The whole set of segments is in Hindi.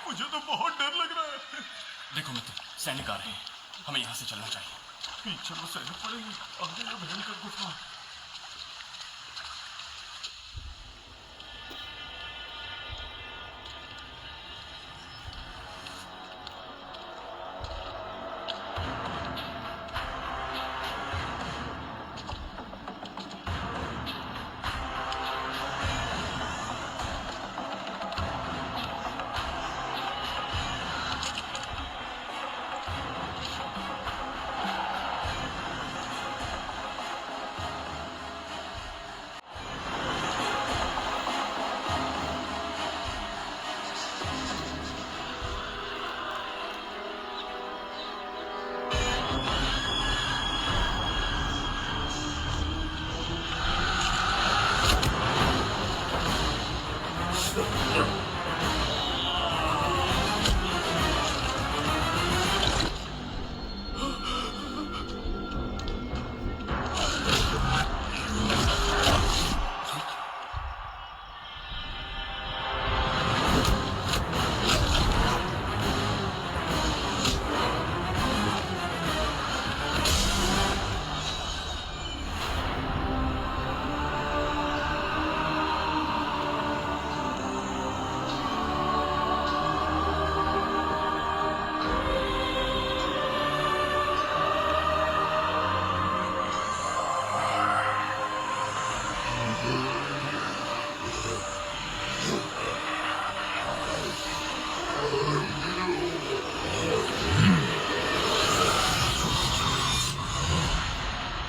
मुझे तो बहुत डर लग रहा है। देखो मित्र, सैनिक आ रहे हैं, हमें यहाँ से चलना चाहिए। पीछे वो सैनिक पड़ेंगे, आगे ये भयंकर गुफा।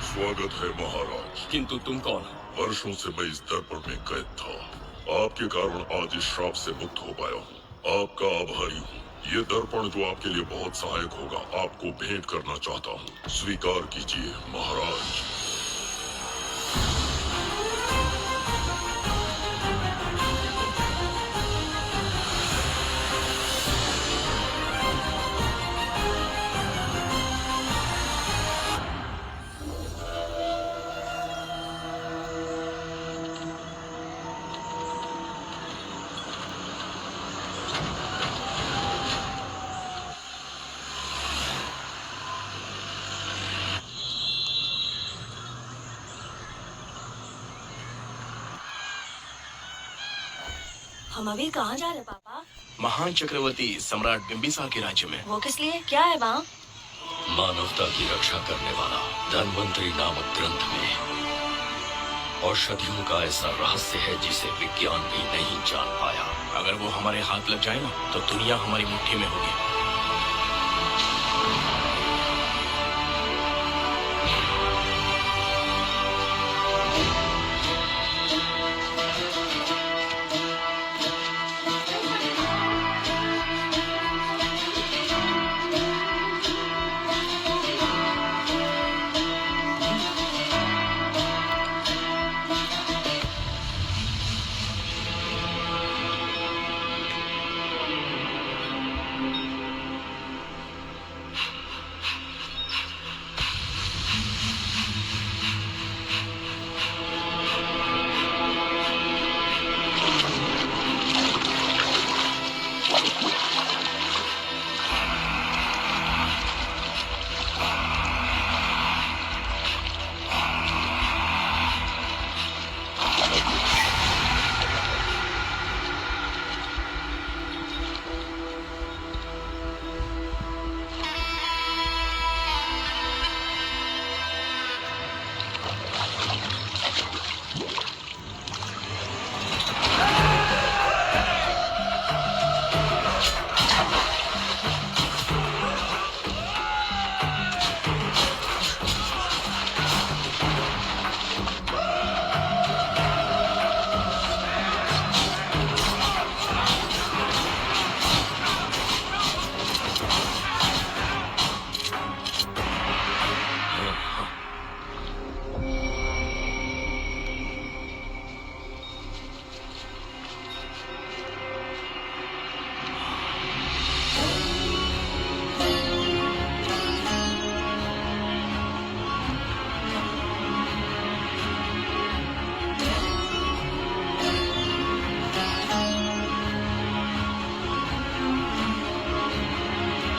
स्वागत है महाराज। किंतु तुम कौन हो? वर्षों से मैं इस दर्पण में कैद था। आपके कारण आज इस श्राप से मुक्त हो पाया हूँ। आपका आभारी हूँ। ये दर्पण जो आपके लिए बहुत सहायक होगा, आपको भेंट करना चाहता हूँ। स्वीकार कीजिए महाराज। हम अभी कहाँ जा रहे पापा? महान चक्रवर्ती सम्राट बिंबिसार के राज्य में। वो किस लिए? क्या है वहाँ? मानवता की रक्षा करने वाला धन्वंतरी नामक ग्रंथ में औषधियों का ऐसा रहस्य है जिसे विज्ञान भी नहीं जान पाया। अगर वो हमारे हाथ लग जाए ना, तो दुनिया हमारी मुट्ठी में होगी।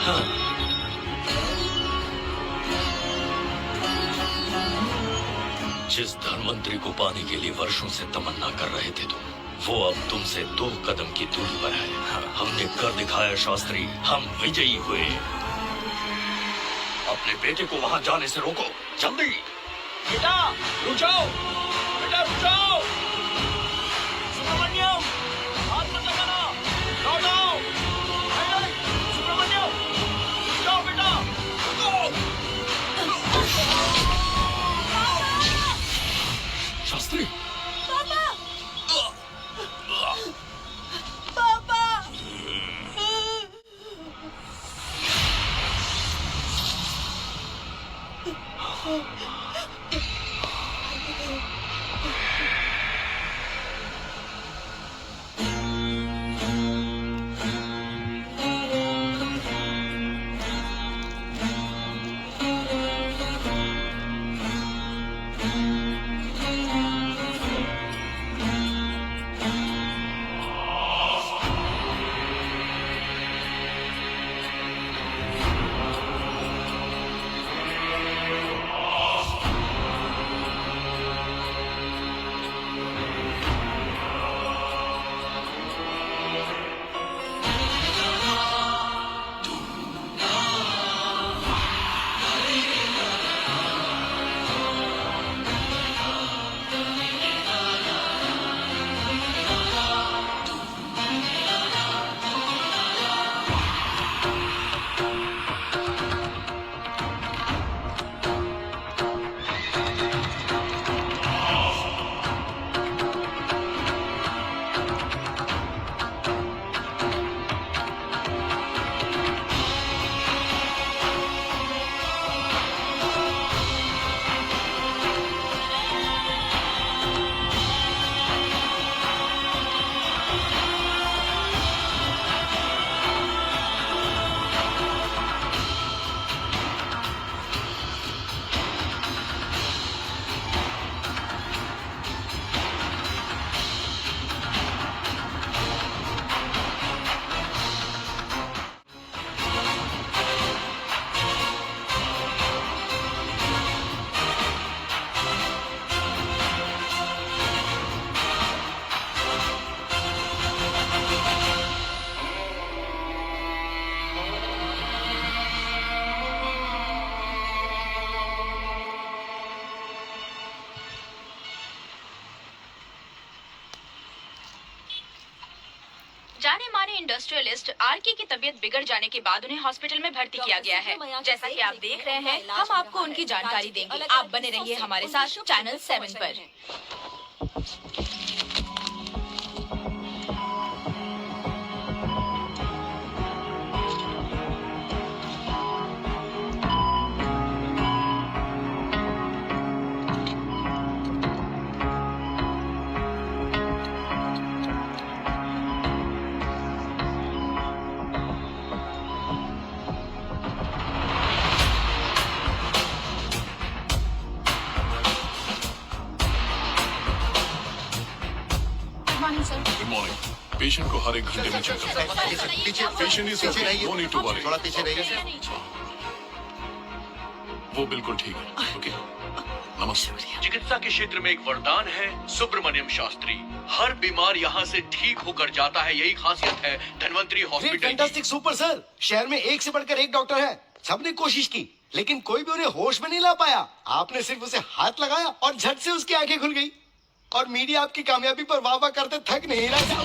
हाँ। जिस धनवंतरी को पाने के लिए वर्षों से तमन्ना कर रहे थे तुम, वो अब तुमसे 2 कदम की दूरी पर है। हमने कर दिखाया शास्त्री, हम विजयी हुए। अपने बेटे को वहां जाने से रोको, जल्दी। बेटा रुक जाओ, बेटा रुक जाओ। सुब्रमण्यम, हाथ मत लगाना, लौट आओ। सुब्रमण्यम, रुक जाओ बेटा, रुको। शास्त्री, पापा पापा जाने माने इंडस्ट्रियलिस्ट आरके की तबीयत बिगड़ जाने के बाद उन्हें हॉस्पिटल में भर्ती किया गया है। जैसा कि आप देख रहे हैं, हम आपको उनकी जानकारी देंगे। आप बने रहिए हमारे साथ चैनल 7 पर। Good morning. पेशेंट को हर 1 घंटे में चेक करना है। Patient is okay, no need to worry. थोड़ा पीछे रहिए। वो बिल्कुल ठीक है। ओके, नमस्ते। चिकित्सा के क्षेत्र में एक वरदान है सुब्रमण्यम शास्त्री। हर बीमार यहाँ से ठीक होकर जाता है, यही खासियत है धनवंतरी हॉस्पिटल की। Fantastic, super sir. शहर में एक से बढ़कर एक डॉक्टर है। सबने कोशिश की, लेकिन कोई भी उन्हें होश में नहीं ला पाया। आपने सिर्फ उसे हाथ लगाया और झट से उसकी आंखें खुल गई। और मीडिया आपकी कामयाबी पर वाह वाह करते थक नहीं रहा।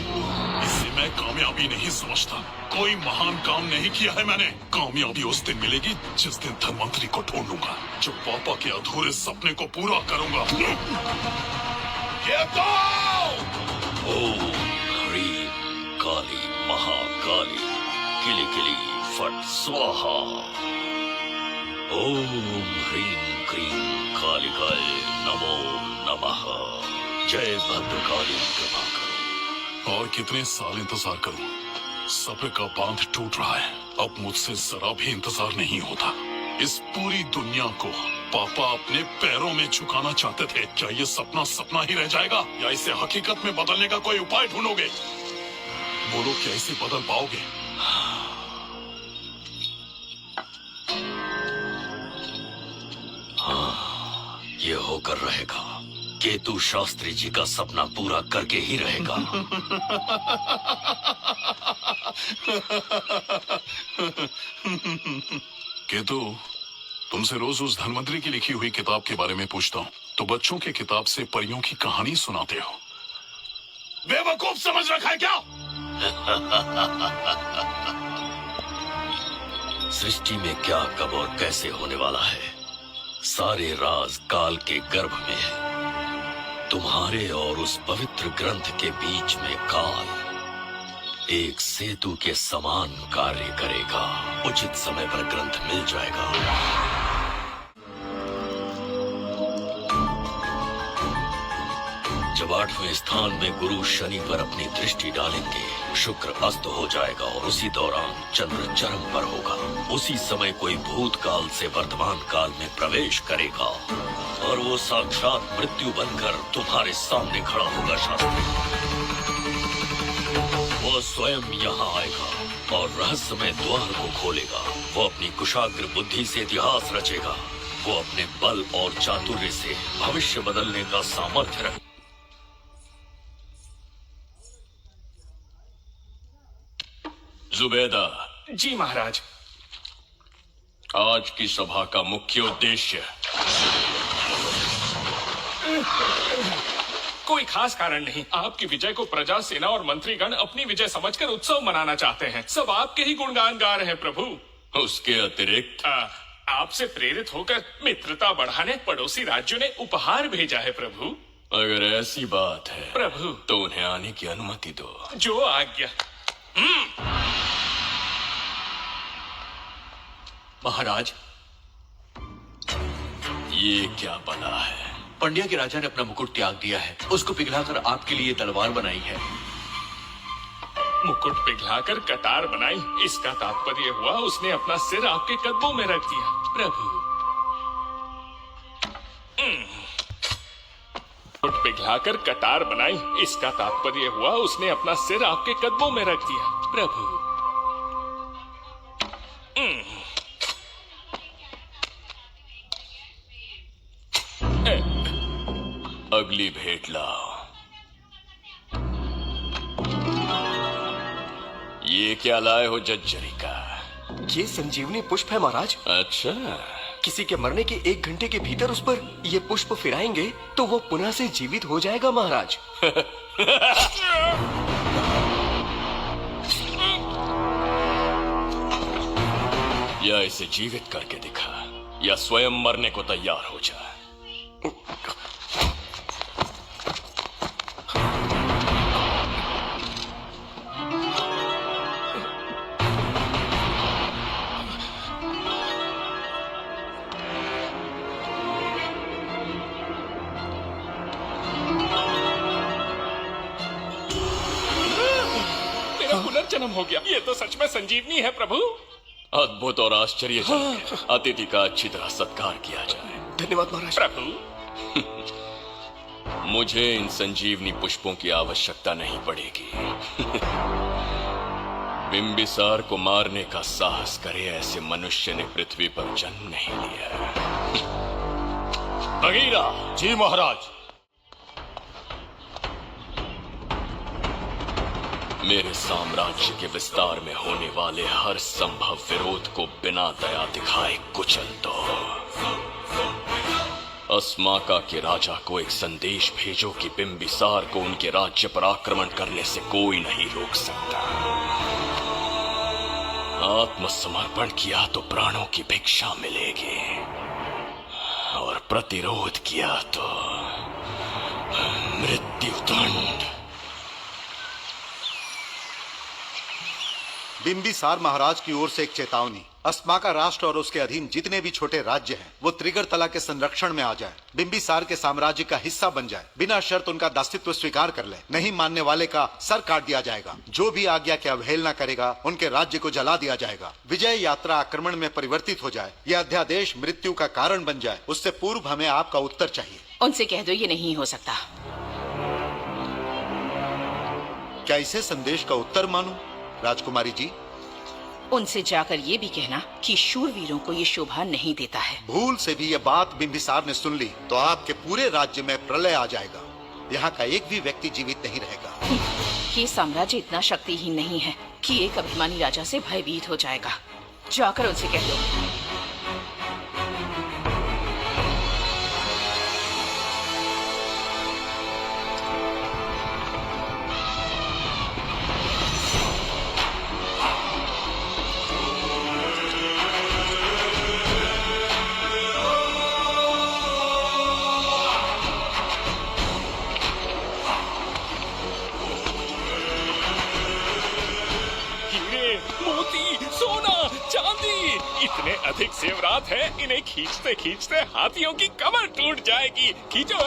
इसे मैं कामयाबी नहीं समझता। कोई महान काम नहीं किया है मैंने। कामयाबी उस दिन मिलेगी जिस दिन धनवंतरी को ढूंढूंगा, जो पापा के अधूरे सपने को पूरा करूंगा। ये तो ओम ह्रीं काली महाकाली किली किली फट स्वाहा। ओम ह्रीं क्रीं कालिकाय नमो नमः। जय भद्रकाली, कृपा करो। और कितने साल इंतजार करूं? सब्र का बांध टूट रहा है। अब मुझसे जरा भी इंतजार नहीं होता। इस पूरी दुनिया को पापा अपने पैरों में झुकाना चाहते थे। क्या ये सपना सपना ही रह जाएगा, या इसे हकीकत में बदलने का कोई उपाय ढूंढोगे? बोलो, क्या इसे बदल पाओगे? ये होकर रहेगा। केतु शास्त्री जी का सपना पूरा करके ही रहेगा। केतु, तुमसे रोज उस धनवंतरी की लिखी हुई किताब के बारे में पूछता हूँ तो बच्चों की किताब से परियों की कहानी सुनाते हो। बेवकूफ समझ रखा है क्या? सृष्टि में क्या, कब और कैसे होने वाला है, सारे राज काल के गर्भ में है। तुम्हारे और उस पवित्र ग्रंथ के बीच में काल एक सेतु के समान कार्य करेगा। उचित समय पर ग्रंथ मिल जाएगा। जब 8वें स्थान में गुरु शनि पर अपनी दृष्टि डालेंगे, शुक्र अस्त हो जाएगा और उसी दौरान चंद्र चरम पर होगा। उसी समय कोई भूतकाल से वर्तमान काल में प्रवेश करेगा और वो साक्षात मृत्यु बनकर तुम्हारे सामने खड़ा होगा। शास्त्री, वो स्वयं यहाँ आएगा और रहस्यमय द्वार को खोलेगा। वो अपनी कुशाग्र बुद्धि से इतिहास रचेगा। वो अपने बल और चातुर्य से भविष्य बदलने का सामर्थ्य रखे। जुबेदा, जी महाराज। आज की सभा का मुख्य उद्देश्य कोई खास कारण नहीं। आपकी विजय को प्रजा, सेना और मंत्रीगण अपनी विजय समझकर उत्सव मनाना चाहते हैं। सब आपके ही गुणगान गा रहे हैं प्रभु। उसके अतिरिक्त आपसे प्रेरित होकर मित्रता बढ़ाने पड़ोसी राज्यों ने उपहार भेजा है प्रभु। अगर ऐसी बात है प्रभु, तो उन्हें आने की अनुमति दो। जो आज्ञा। महाराज, ये क्या बना है? पंड्या के राजा ने अपना मुकुट त्याग दिया है। उसको पिघलाकर आपके लिए तलवार बनाई है। मुकुट पिघलाकर कतार बनाई, इसका तात्पर्य हुआ उसने अपना सिर आपके कदमों में रख दिया प्रभु। मुकुट पिघलाकर कतार बनाई, इसका तात्पर्य हुआ उसने अपना सिर आपके कदमों में रख दिया प्रभु। अगली भेंट लाओ। ये क्या लाए हो जज्जरी का? ये संजीवनी पुष्प है महाराज। अच्छा, किसी के मरने के 1 घंटे के भीतर उस पर ये पुष्प फिराएंगे तो वो पुनः से जीवित हो जाएगा महाराज। या इसे जीवित करके दिखा, या स्वयं मरने को तैयार हो जा। मेरा पुनर्जन्म हो गया। ये तो सच में संजीवनी है प्रभु। अद्भुत और आश्चर्यजनक। अतिथि का अच्छी तरह सत्कार किया जाए। धन्यवाद महाराज। प्रभु, मुझे इन संजीवनी पुष्पों की आवश्यकता नहीं पड़ेगी। बिंबिसार को मारने का साहस करे ऐसे मनुष्य ने पृथ्वी पर जन्म नहीं लिया। बगीरा। जी महाराज। मेरे साम्राज्य के विस्तार में होने वाले हर संभव विरोध को बिना दया दिखाए कुचल दो। अस्माका के राजा को एक संदेश भेजो कि बिंबिसार को उनके राज्य पर आक्रमण करने से कोई नहीं रोक सकता। आत्मसमर्पण किया तो प्राणों की भिक्षा मिलेगी और प्रतिरोध किया तो मृत्युदंड। बिंबिसार महाराज की ओर से एक चेतावनी। अस्माका राष्ट्र और उसके अधीन जितने भी छोटे राज्य हैं वो त्रिगर्तला के संरक्षण में आ जाए, बिंबिसार के साम्राज्य का हिस्सा बन जाए, बिना शर्त उनका दासत्व स्वीकार कर ले। नहीं मानने वाले का सर काट दिया जाएगा। जो भी आज्ञा की अवहेलना करेगा उनके राज्य को जला दिया जाएगा। विजय यात्रा आक्रमण में परिवर्तित हो जाए, यह अध्यादेश मृत्यु का कारण बन जाए, उससे पूर्व हमें आपका उत्तर चाहिए। उनसे कह दो ये नहीं हो सकता। क्या इसे संदेश का उत्तर मानूं? राजकुमारी जी, उनसे जाकर ये भी कहना कि शूरवीरों को ये शोभा नहीं देता है। भूल से भी ये बात बिंबिसार ने सुन ली तो आपके पूरे राज्य में प्रलय आ जाएगा। यहाँ का एक भी व्यक्ति जीवित नहीं रहेगा। ये साम्राज्य इतना शक्तिहीन नहीं है कि एक अभिमानी राजा से भयभीत हो जाएगा। जाकर उनसे कह दो। इतने अधिक जेवरात हैं, इन्हें खींचते खींचते हाथियों की कमर टूट जाएगी। खींचो।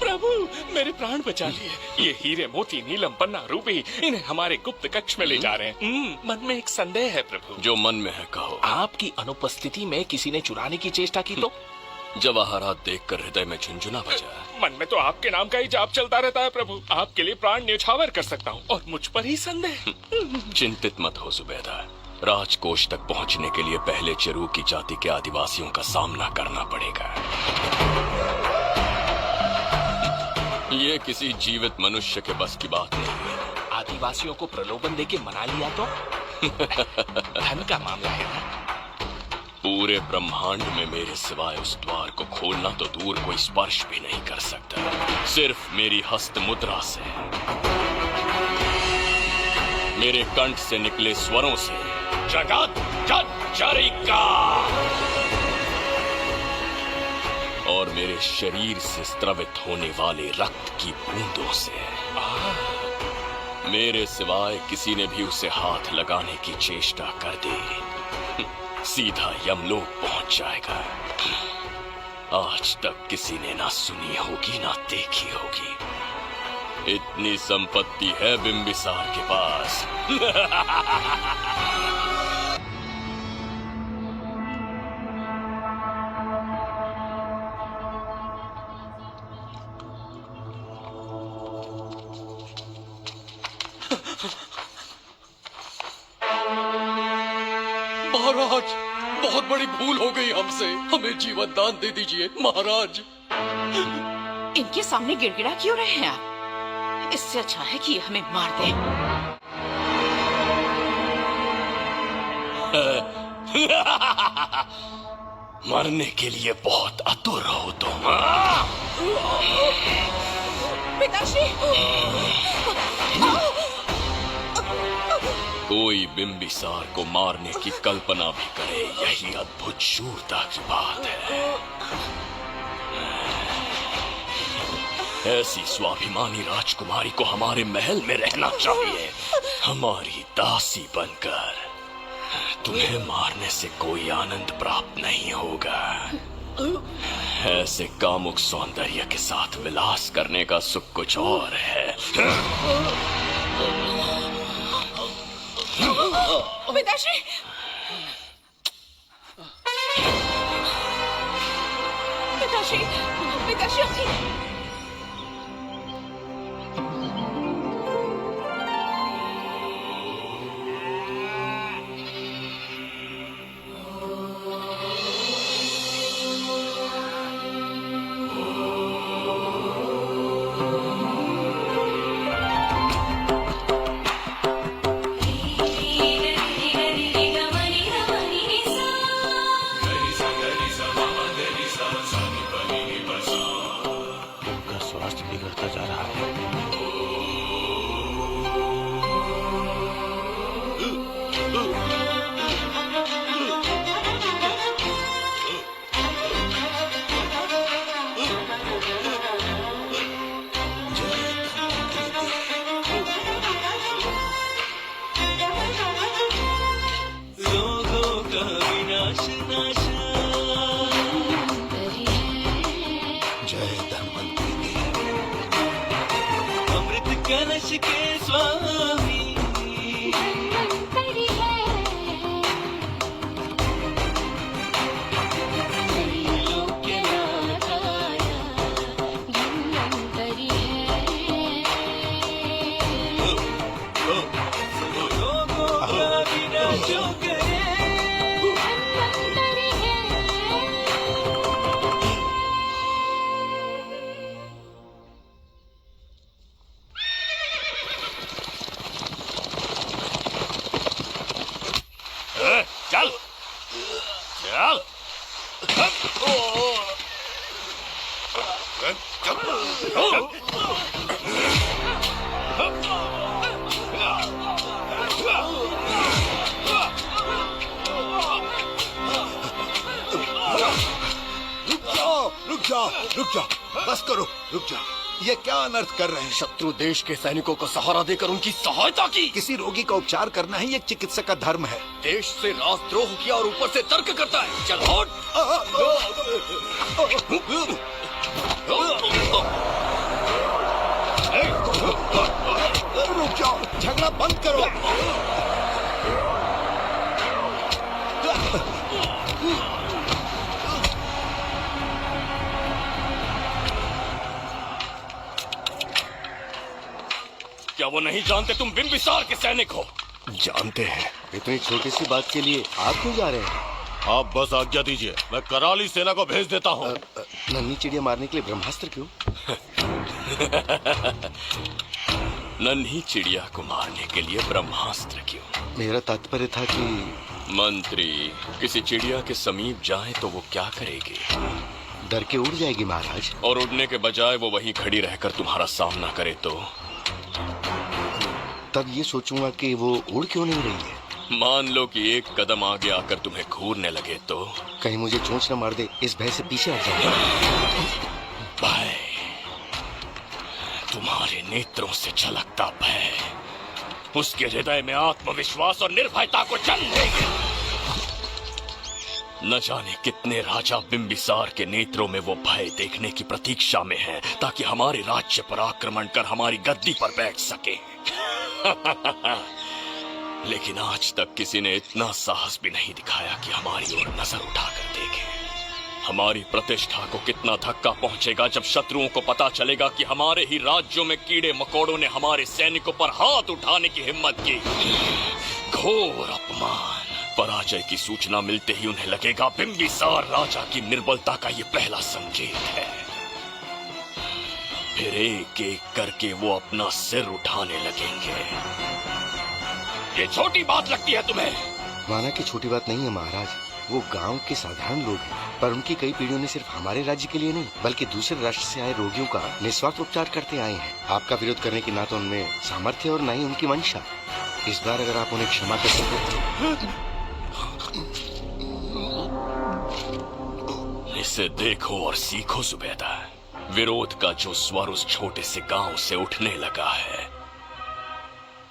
प्रभु, मेरे प्राण बचा लिए। ये हीरे मोती नीलम पन्ना रूपी, इन्हें हमारे गुप्त कक्ष में ले जा रहे हैं। मन में एक संदेह है प्रभु। जो मन में है कहो। आपकी अनुपस्थिति में किसी ने चुराने की चेष्टा की तो? जवाहरात देखकर हृदय में झुंझुना बजा। मन में तो आपके नाम का ही जाप चलता रहता है प्रभु। आपके लिए प्राण न्यौछावर कर सकता हूँ और मुझ पर ही संदेह। चिंतित मत हो जुबैदा। राजकोष तक पहुंचने के लिए पहले चिरूकी जाति के आदिवासियों का सामना करना पड़ेगा। ये किसी जीवित मनुष्य के बस की बात नहीं है। आदिवासियों को प्रलोभन देके मना लिया तो? धन का मामला है ना? पूरे ब्रह्मांड में मेरे सिवाय उस द्वार को खोलना तो दूर कोई स्पर्श भी नहीं कर सकता। सिर्फ मेरी हस्त मुद्रा से, मेरे कंठ से निकले स्वरों से जगत जर्जरिका और मेरे शरीर से स्रवित होने वाले रक्त की बूंदों से। मेरे सिवाय किसी ने भी उसे हाथ लगाने की चेष्टा कर दी, सीधा यमलोक पहुंच जाएगा। आज तक किसी ने ना सुनी होगी ना देखी होगी। इतनी संपत्ति है बिंबिसार के पास। महाराज, बहुत बड़ी भूल हो गई हमसे। हमें जीवन दान दे दीजिए महाराज। इनके सामने गिड़गिड़ा क्यों रहे हैं आप? इससे अच्छा है कि हमें मार दें। मरने के लिए बहुत आतुर हो तुम। पिताश्री! कोई बिंबिसार को मारने की कल्पना भी करे, यही अद्भुत शूरता की बात है। ऐसी स्वाभिमानी राजकुमारी को हमारे महल में रहना चाहिए, हमारी दासी बनकर। तुम्हें मारने से कोई आनंद प्राप्त नहीं होगा। ऐसे कामुक सौंदर्य के साथ विलास करने का सुख कुछ और है। पिताश्री! पिताश्री! पिताश्री! रुक जाओ, बस करो, रुक जाओ। ये क्या अनर्थ कर रहे हैं? शत्रु देश के सैनिकों को सहारा देकर उनकी सहायता की। किसी रोगी का उपचार करना ही एक चिकित्सक का धर्म है। देश से राजद्रोह किया और ऊपर से तर्क करता है। चल हट। रुक जाओ, झगड़ा बंद करो। क्या वो नहीं जानते तुम बिंबिसार के सैनिक हो? जानते हैं। इतनी छोटी सी बात के लिए आप क्यों जा रहे हैं? आप बस आज्ञा दीजिए, मैं कराली सेना को भेज देता हूँ। नन्ही चिड़िया मारने के लिए ब्रह्मास्त्र क्यों? नन्ही चिड़िया को मारने के लिए ब्रह्मास्त्र क्यों? मेरा तात्पर्य था कि मंत्री किसी चिड़िया के समीप जाए तो वो क्या करेगी? डर के उड़ जाएगी महाराज। और उड़ने के बजाय वो वहीं खड़ी रहकर तुम्हारा सामना करे तो? तब ये सोचूंगा कि वो उड़ क्यों नहीं रही है। मान लो कि एक कदम आगे आकर तुम्हें घूरने लगे तो? कहीं मुझे चोंच न मार दे, इस भय से पीछे हट जाऊंगा। भय, तुम्हारे नेत्रों से झलकता भय उसके हृदय में आत्मविश्वास और निर्भयता को जन्म देगी। न जाने कितने राजा बिंबिसार के नेत्रों में वो भय देखने की प्रतीक्षा में हैं, ताकि हमारे राज्य पर आक्रमण कर हमारी गद्दी पर बैठ सके। लेकिन आज तक किसी ने इतना साहस भी नहीं दिखाया कि हमारी ओर नजर उठाकर देखे। हमारी प्रतिष्ठा को कितना धक्का पहुंचेगा जब शत्रुओं को पता चलेगा कि हमारे ही राज्यों में कीड़े मकोड़ों ने हमारे सैनिकों पर हाथ उठाने की हिम्मत की। घोर अपमान। पराजय की सूचना मिलते ही उन्हें लगेगा बिंबिसार राजा की निर्बलता का ये पहला संकेत है। फिर एक एक करके वो अपना सिर उठाने लगेंगे। ये छोटी बात लगती है तुम्हें? माना कि छोटी बात नहीं है महाराज। वो गांव के साधारण लोग हैं, पर उनकी कई पीढ़ियों ने सिर्फ हमारे राज्य के लिए नहीं बल्कि दूसरे राष्ट्र से आए रोगियों का निस्वार्थ उपचार करते आए हैं। आपका विरोध करने की ना तो उनमें सामर्थ्य और ना ही उनकी मंशा। इस बार अगर आप उन्हें क्षमा कर सके। इसे देखो और सीखो सुबेदा। विरोध का जो स्वर उस छोटे से गांव से उठने लगा है,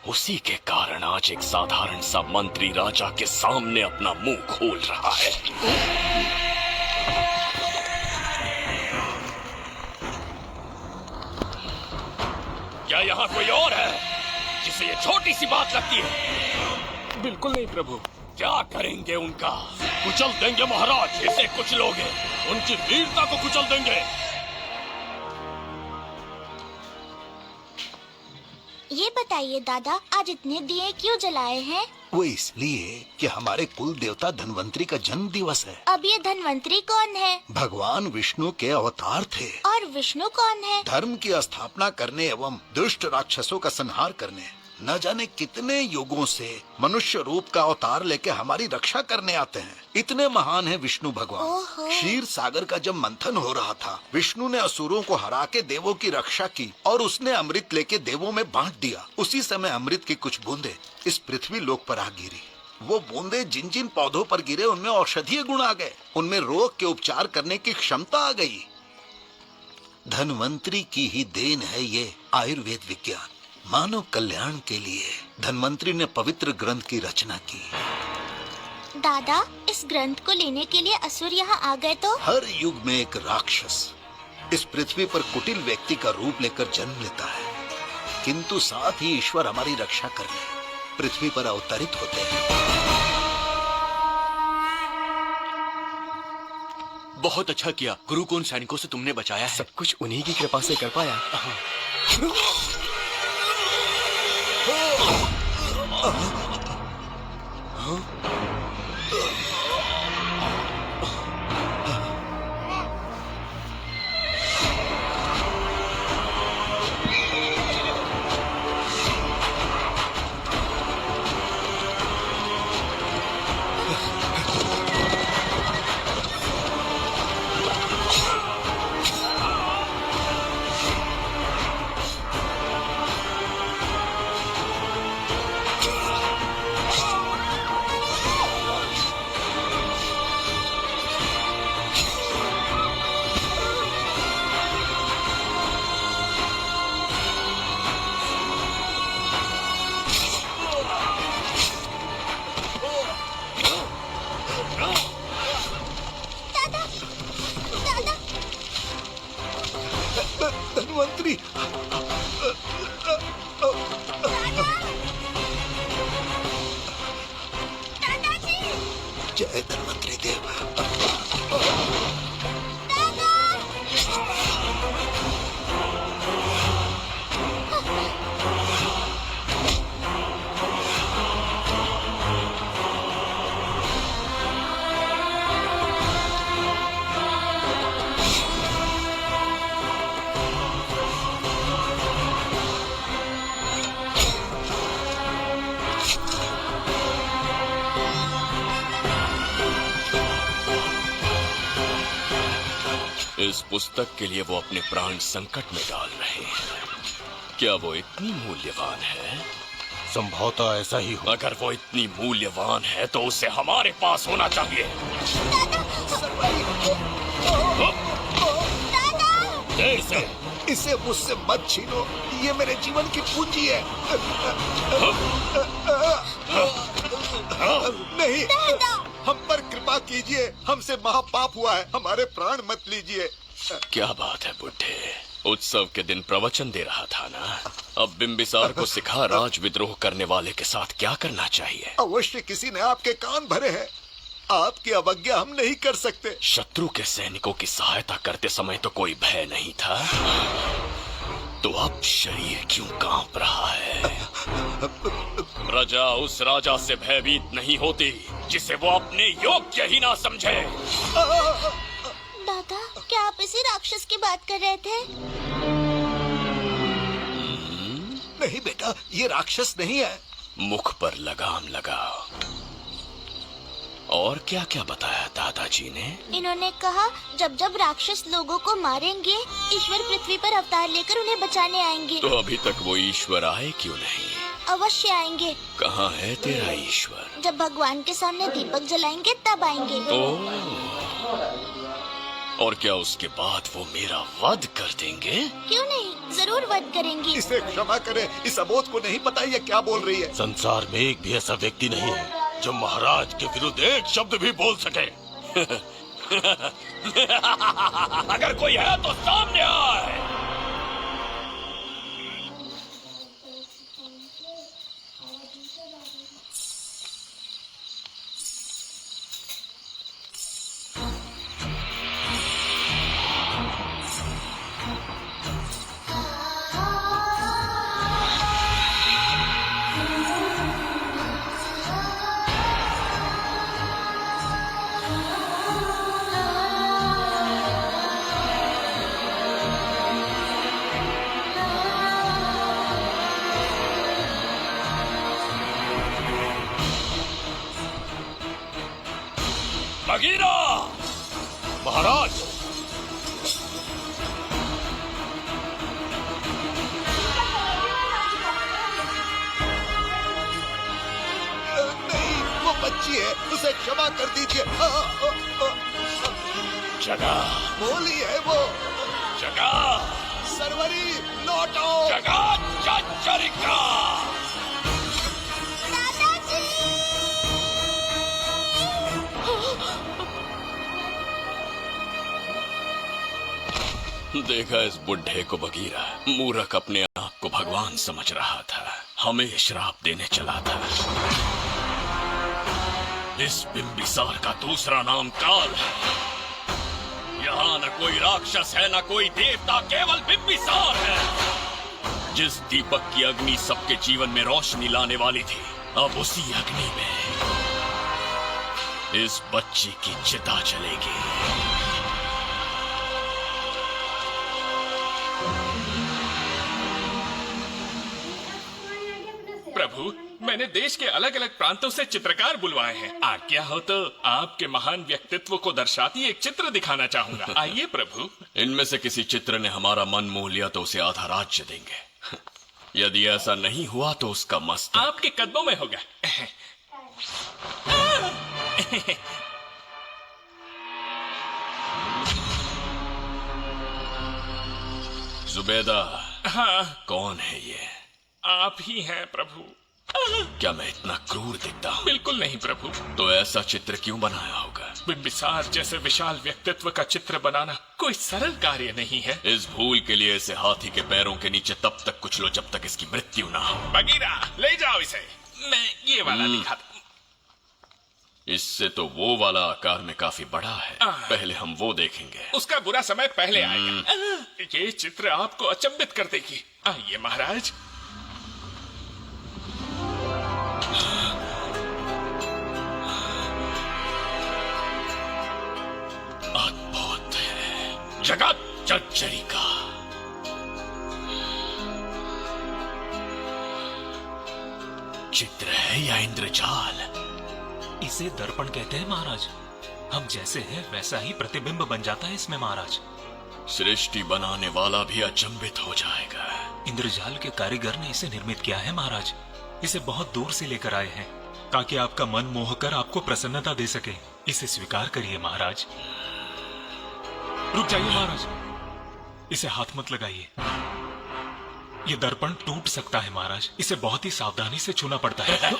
उसी के कारण आज एक साधारण सा मंत्री राजा के सामने अपना मुंह खोल रहा है। क्या यहाँ कोई और है जिसे ये छोटी सी बात लगती है? बिल्कुल नहीं प्रभु। क्या करेंगे उनका? कुचल देंगे महाराज। इसे कुछ लोग उनकी वीरता को कुचल देंगे। ये बताइए दादा, आज इतने दिए क्यों जलाए हैं? वो इसलिए कि हमारे कुल देवता धन्वंतरी का जन्म दिवस है। अब ये धन्वंतरी कौन है? भगवान विष्णु के अवतार थे। और विष्णु कौन है? धर्म की स्थापना करने एवं दुष्ट राक्षसों का संहार करने न जाने कितने युगों से मनुष्य रूप का अवतार लेके हमारी रक्षा करने आते हैं। इतने महान है विष्णु भगवान। क्षीर सागर का जब मंथन हो रहा था, विष्णु ने असुरों को हरा के देवों की रक्षा की और उसने अमृत लेके देवों में बांट दिया। उसी समय अमृत की कुछ बूंदे इस पृथ्वी लोक पर आ गिरी। वो बूंदे जिन जिन पौधों पर गिरे उनमें औषधीय गुण आ गए, उनमें रोग के उपचार करने की क्षमता आ गई। धन्वंतरी की ही देन है ये आयुर्वेद विज्ञान। मानव कल्याण के लिए धन्वंतरी ने पवित्र ग्रंथ की रचना की। दादा, इस ग्रंथ को लेने के लिए असुर यहाँ आ गए तो? हर युग में एक राक्षस इस पृथ्वी पर कुटिल व्यक्ति का रूप लेकर जन्म लेता है, किंतु साथ ही ईश्वर हमारी रक्षा करने पृथ्वी पर अवतरित होते हैं। बहुत अच्छा किया गुरु को उन सैनिकों से तुमने बचाया है। सब कुछ उन्हीं की कृपा से कर पाया। जय धन्वंतरी देव। इस पुस्तक के लिए वो अपने प्राण संकट में डाल रहे हैं। क्या वो इतनी मूल्यवान है? संभवतः ऐसा ही हो। अगर वो इतनी मूल्यवान है तो उसे हमारे पास होना चाहिए। इसे मुझसे मत छीनो, ये मेरे जीवन की पूंजी है। नहीं, हम पर कृपा कीजिए, हमसे महापाप हुआ है, हमारे प्राण मत लीजिए। क्या बात है बुड्ढे, उत्सव के दिन प्रवचन दे रहा था ना। अब बिंबिसार को सिखा राज विद्रोह करने वाले के साथ क्या करना चाहिए। अवश्य किसी ने आपके कान भरे हैं, आपकी अवज्ञा हम नहीं कर सकते। शत्रु के सैनिकों की सहायता करते समय तो कोई भय नहीं था, तो अब शरीर क्यों कांप रहा है? प्रजा उस राजा से भयभीत नहीं होती जिसे वो अपने योग्य ही ना समझे। दादा, क्या आप इसी राक्षस की बात कर रहे थे? नहीं बेटा, ये राक्षस नहीं है। मुख पर लगाम लगाओ। और क्या क्या बताया दादाजी ने? इन्होंने कहा जब जब राक्षस लोगों को मारेंगे, ईश्वर पृथ्वी पर अवतार लेकर उन्हें बचाने आएंगे। तो अभी तक वो ईश्वर आए क्यों नहीं? अवश्य आएंगे। कहाँ है तेरा ईश्वर? जब भगवान के सामने दीपक जलाएंगे तब आएंगे। और क्या उसके बाद वो मेरा वध कर देंगे? क्यों नहीं, जरूर वध करेंगे। इसे क्षमा करें, इस अबोध को नहीं पता ये क्या बोल रही है। संसार में एक भी ऐसा व्यक्ति नहीं है जो महाराज के विरुद्ध एक शब्द भी बोल सके। अगर कोई है तो सामने आए। बगीरा! महाराज! नहीं, वो बच्ची है, उसे क्षमा कर दीजिए। जगह बोली है वो। जगह सरवरी लौटो। जगह चरिका। देखा इस बुढ़े को बगीरा, मूर्ख अपने आप को भगवान समझ रहा था, हमें श्राप देने चला था। इस बिंबिसार का दूसरा नाम काल है। यहाँ न कोई राक्षस है न कोई देवता, केवल बिंबिसार है। जिस दीपक की अग्नि सबके जीवन में रोशनी लाने वाली थी, अब उसी अग्नि में इस बच्ची की चिता जलेगी। प्रभु, मैंने देश के अलग अलग प्रांतों से चित्रकार बुलवाए हैं। आज्ञा हो तो आपके महान व्यक्तित्व को दर्शाती एक चित्र दिखाना चाहूंगा। आइए प्रभु। इनमें से किसी चित्र ने हमारा मन मोह लिया तो उसे आधा राज्य देंगे। यदि ऐसा नहीं हुआ तो उसका मस्तक आपके कदमों में होगा। जुबेदा। हाँ। कौन है ये? आप ही हैं प्रभु। क्या मैं इतना क्रूर दिखता हूँ? बिल्कुल नहीं प्रभु। तो ऐसा चित्र क्यों बनाया होगा? बिंबिसार जैसे विशाल व्यक्तित्व का चित्र बनाना कोई सरल कार्य नहीं है। इस भूल के लिए इसे हाथी के पैरों के नीचे तब तक कुचलो जब तक इसकी मृत्यु ना हो। बगीरा, ले जाओ इसे। मैं ये वाला दिखाता। इससे तो वो वाला आकार में काफी बड़ा है। पहले हम वो देखेंगे। उसका बुरा समय पहले आएगा। ये चित्र आपको अचंभित कर देगी। आइए महाराज। अद्भुत है, जगत जर्जरी का। चित्र है या इंद्रजाल? इसे दर्पण कहते हैं महाराज। हम जैसे हैं वैसा ही प्रतिबिंब बन जाता है इसमें महाराज। सृष्टि बनाने वाला भी अचंभित हो जाएगा। इंद्रजाल के कारीगर ने इसे निर्मित किया है महाराज। इसे बहुत दूर से लेकर आए हैं ताकि आपका मन मोहकर आपको प्रसन्नता दे सके। इसे स्वीकार करिए महाराज। रुक जाइए महाराज, इसे हाथ मत लगाइए। ये दर्पण टूट सकता है महाराज। इसे बहुत ही सावधानी से छूना पड़ता है।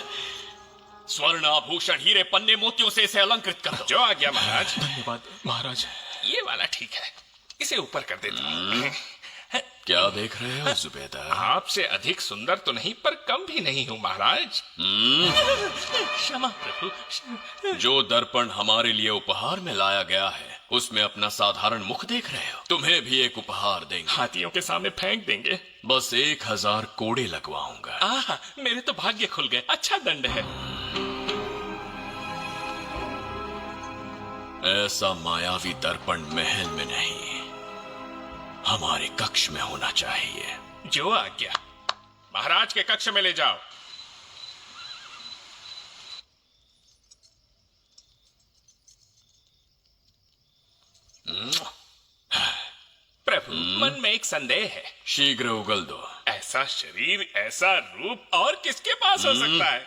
स्वर्ण आभूषण हीरे पन्ने मोतियों से इसे अलंकृत कर दो। जो आ गया महाराज। धन्यवाद महाराज। ये वाला ठीक है, इसे ऊपर कर देता हूं। क्या देख रहे हो जुबेदा? आपसे अधिक सुंदर तो नहीं पर कम भी नहीं हूं महाराज। क्षमा प्रभु। जो दर्पण हमारे लिए उपहार में लाया गया है उसमें अपना साधारण मुख देख रहे हो। तुम्हें भी एक उपहार देंगे। हाथियों के सामने फेंक देंगे। बस 1000 कोड़े लगवाऊंगा। मेरे तो भाग्य खुल गए। अच्छा दंड है। ऐसा मायावी दर्पण महल में नहीं, हमारे कक्ष में होना चाहिए। जो आज्ञा। महाराज के कक्ष में ले जाओ। प्रभु, मन में एक संदेह है। शीघ्र उगल दो। ऐसा शरीर, ऐसा रूप और किसके पास हो सकता है?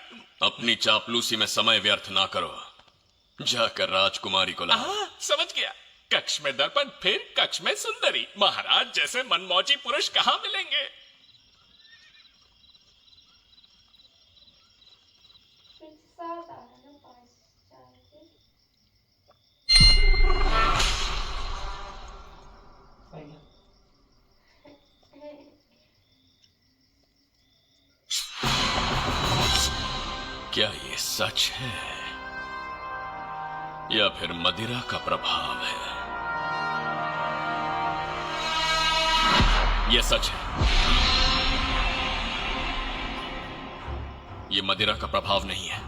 अपनी चापलूसी में समय व्यर्थ ना करो। जाकर राजकुमारी को लाओ। समझ गया। कक्ष में दर्पण, फिर कक्ष में सुंदरी। महाराज जैसे मनमौजी पुरुष कहां मिलेंगे? क्या ये सच है या फिर मदिरा का प्रभाव है? यह सच है। यह मदिरा का प्रभाव नहीं है।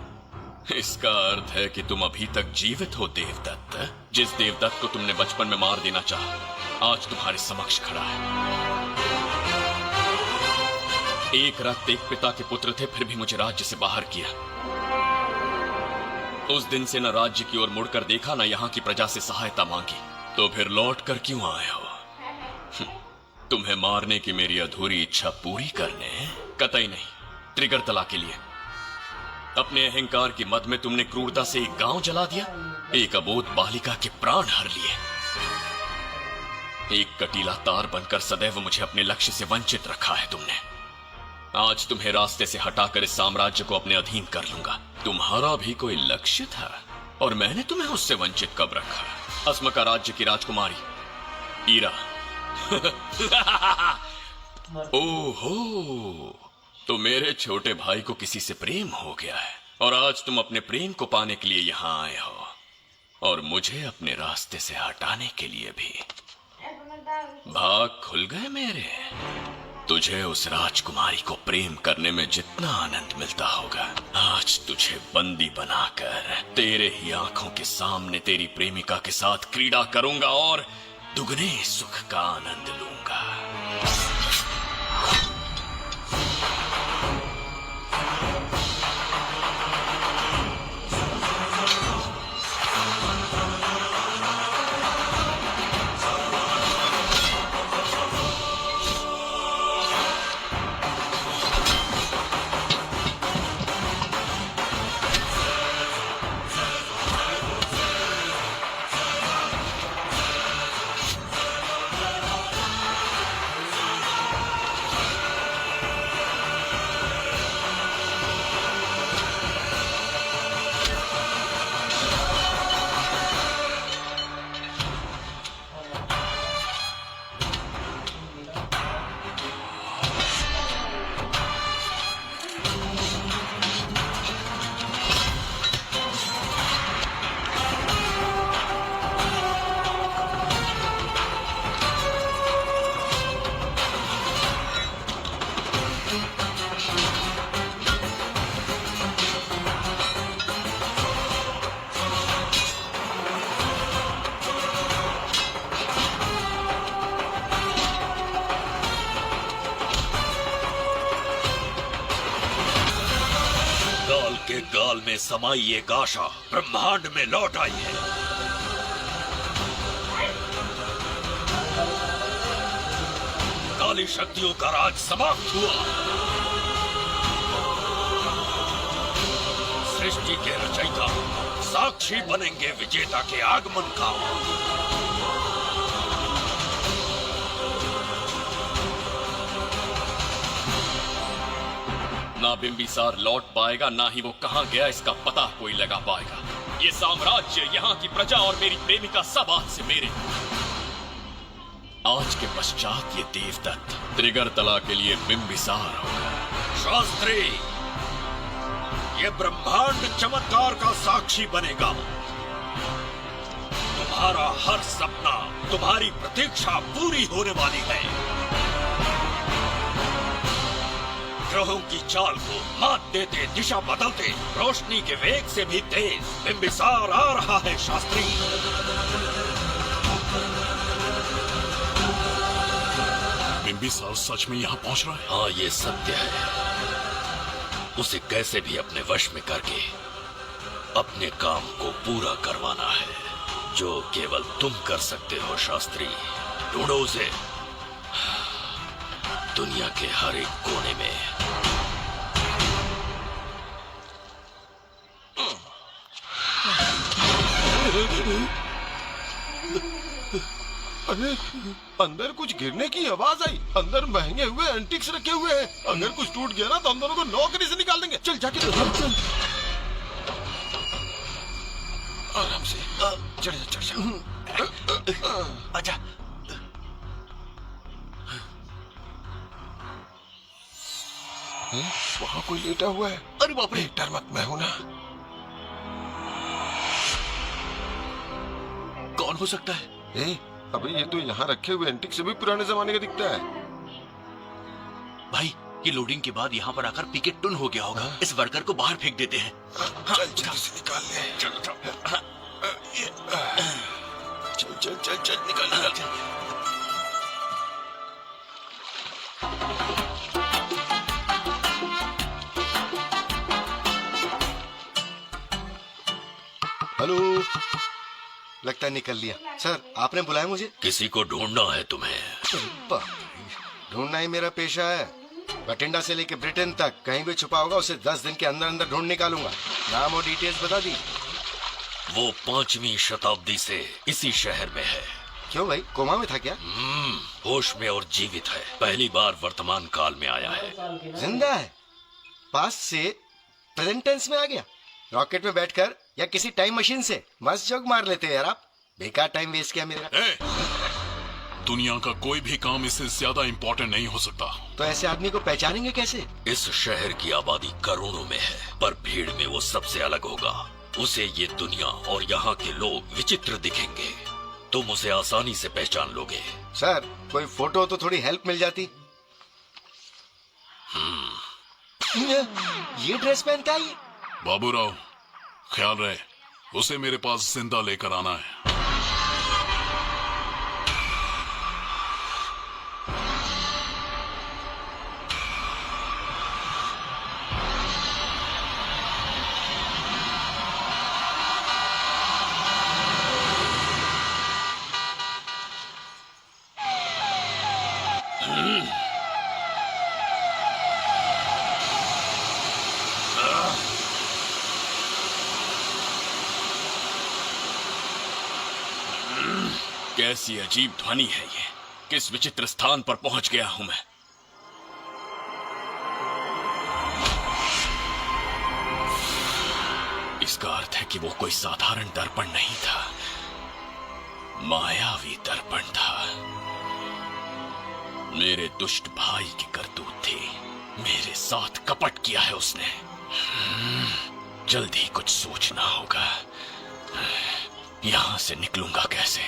इसका अर्थ है कि तुम अभी तक जीवित हो देवदत्त। जिस देवदत्त को तुमने बचपन में मार देना चाहा आज तुम्हारे समक्ष खड़ा है। एक रक्त एक पिता के पुत्र थे, फिर भी मुझे राज्य से बाहर किया। उस दिन से न राज्य की ओर मुड़कर देखा, न यहाँ की प्रजा से सहायता मांगी। तो फिर लौट कर क्यों आए हो? तुम्हें मारने की मेरी अधूरी इच्छा पूरी करने? कतई नहीं, त्रिगर्तला के लिए। अपने अहंकार की मद में तुमने क्रूरता से एक गांव जला दिया, एक अबोध बालिका के प्राण हर लिए। एक कटीला तार बनकर सदैव मुझे अपने लक्ष्य से वंचित रखा है तुमने। आज तुम्हें रास्ते से हटाकर इस साम्राज्य को अपने अधीन कर लूंगा। तुम्हारा भी कोई लक्ष्य था और मैंने तुम्हें उससे वंचित कब रखा? अस्मका राज्य की राजकुमारी ईरा। ओहो, तो मेरे छोटे भाई को किसी से प्रेम हो गया है और आज तुम अपने प्रेम को पाने के लिए यहाँ आए हो और मुझे अपने रास्ते से हटाने के लिए भी। भाग खुल गए मेरे। तुझे उस राजकुमारी को प्रेम करने में जितना आनंद मिलता होगा, आज तुझे बंदी बनाकर तेरे ही आंखों के सामने तेरी प्रेमिका के साथ क्रीड़ा करूंगा और दुगने सुख का आनंद लूंगा। समाई एक आशा ब्रह्मांड में लौट आई है। काली शक्तियों का राज समाप्त हुआ। सृष्टि के रचयिता साक्षी बनेंगे विजेता के आगमन का। ना बिंबिसार लौट पाएगा, ना ही वो कहां गया इसका पता कोई लगा पाएगा। ये साम्राज्य, यहाँ की प्रजा और मेरी प्रेमिका सब आज से मेरे। आज के पश्चात ये देवदत्त त्रिगर्तला के लिए बिंबिसार होगा। शास्त्री, ये ब्रह्मांड चमत्कार का साक्षी बनेगा। तुम्हारा हर सपना, तुम्हारी प्रतीक्षा पूरी होने वाली है। ग्रहों की चाल को मात देते, दिशा बदलते, रोशनी के वेग से भी तेज बिंबिसार आ रहा है। शास्त्री, बिंबिसार सच में यहाँ पहुँच रहा है? हाँ, ये सत्य है। उसे कैसे भी अपने वश में करके अपने काम को पूरा करवाना है, जो केवल तुम कर सकते हो। शास्त्री, ढूंढो उसे दुनिया के हर एक कोने में। अरे, अंदर कुछ गिरने की आवाज आई। अंदर महंगे हुए एंटिक्स रखे हुए हैं। अगर कुछ टूट गया ना तो हम दोनों को नौकरी से निकाल देंगे। चल जाके चल। आराम से चढ़ जा, चढ़ जा। आजा। वहाँ कोई लेटा हुआ है। अरे बाप रे, डर मत, मैं हूं ना। कौन हो सकता है? अबे ये तो यहाँ रखे हुए एंटिक से भी पुराने जमाने का दिखता है। भाई, ये लोडिंग के बाद यहाँ पर आकर पिकेट टुन हो गया होगा। इस वर्कर को बाहर फेंक देते हैं। चल जल्दी से निकाल ले। चल चल चल चल निकाल। हेलो, लगता है निकल लिया। सर, आपने बुलाया मुझे? किसी को ढूंढना है तुम्हें। ढूंढना ही मेरा पेशा है। बठिंडा से लेके ब्रिटेन तक कहीं भी छुपा होगा उसे 10 दिन के अंदर अंदर ढूंढ निकालूंगा। नाम और डिटेल्स बता दी। वो 5वीं शताब्दी से इसी शहर में है। क्यों भाई, कोमा में था क्या? होश में और जीवित है। पहली बार वर्तमान काल में आया है। जिंदा है? पास्ट से प्रेजेंट टेंस में आ गया? रॉकेट में बैठकर या किसी टाइम मशीन से? मस्त जोक मार लेते हैं यार आप। बेकार टाइम वेस्ट किया मेरा। दुनिया का कोई भी काम इससे ज्यादा इम्पोर्टेंट नहीं हो सकता। तो ऐसे आदमी को पहचानेंगे कैसे? इस शहर की आबादी करोड़ों में है, पर भीड़ में वो सबसे अलग होगा। उसे ये दुनिया और यहाँ के लोग विचित्र दिखेंगे। तुम उसे आसानी से पहचान लोगे। सर, कोई फोटो तो थोड़ी हेल्प मिल जाती। ये ड्रेस पहनता है? बाबूराव, ख्याल रहे, उसे मेरे पास जिंदा लेकर आना है। कैसी अजीब ध्वनि है ये। किस विचित्र स्थान पर पहुंच गया हूं मैं। इसका अर्थ है कि वो कोई साधारण दर्पण नहीं था, मायावी दर्पण था। मेरे दुष्ट भाई की करतूत थी। मेरे साथ कपट किया है उसने। जल्द ही कुछ सोचना होगा। यहां से निकलूंगा कैसे?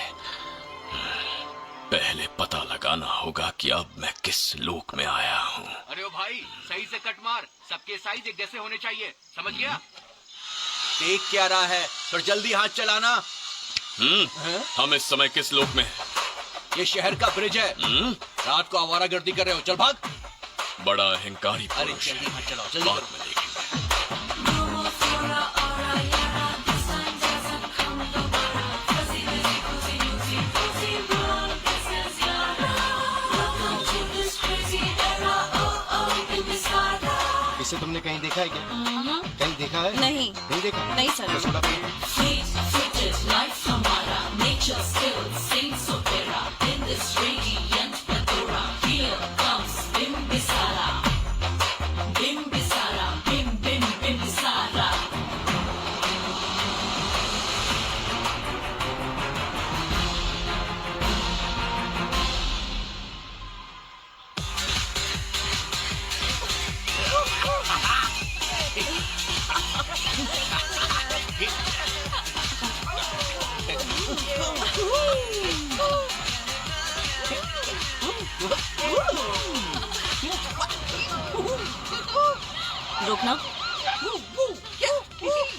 पहले पता लगाना होगा कि अब मैं किस लोक में आया हूँ। अरे ओ भाई, सही से कट मार। सबके साइज एक जैसे होने चाहिए, समझ गया? देख क्या रहा है, तो जल्दी हाथ चलाना। हम इस समय किस लोक में? ये शहर का ब्रिज है। रात को आवारागर्दी कर रहे हो, चल भाग। बड़ा अहंकारी अरे पुरुष जल्दी है। हाथ चलाओ, जल्दी बाद करो। में देखेंगे। देखा है क्या? कहीं देखा है? नहीं। नहीं देखा? नहीं सर। तो थोड़ा रुकना।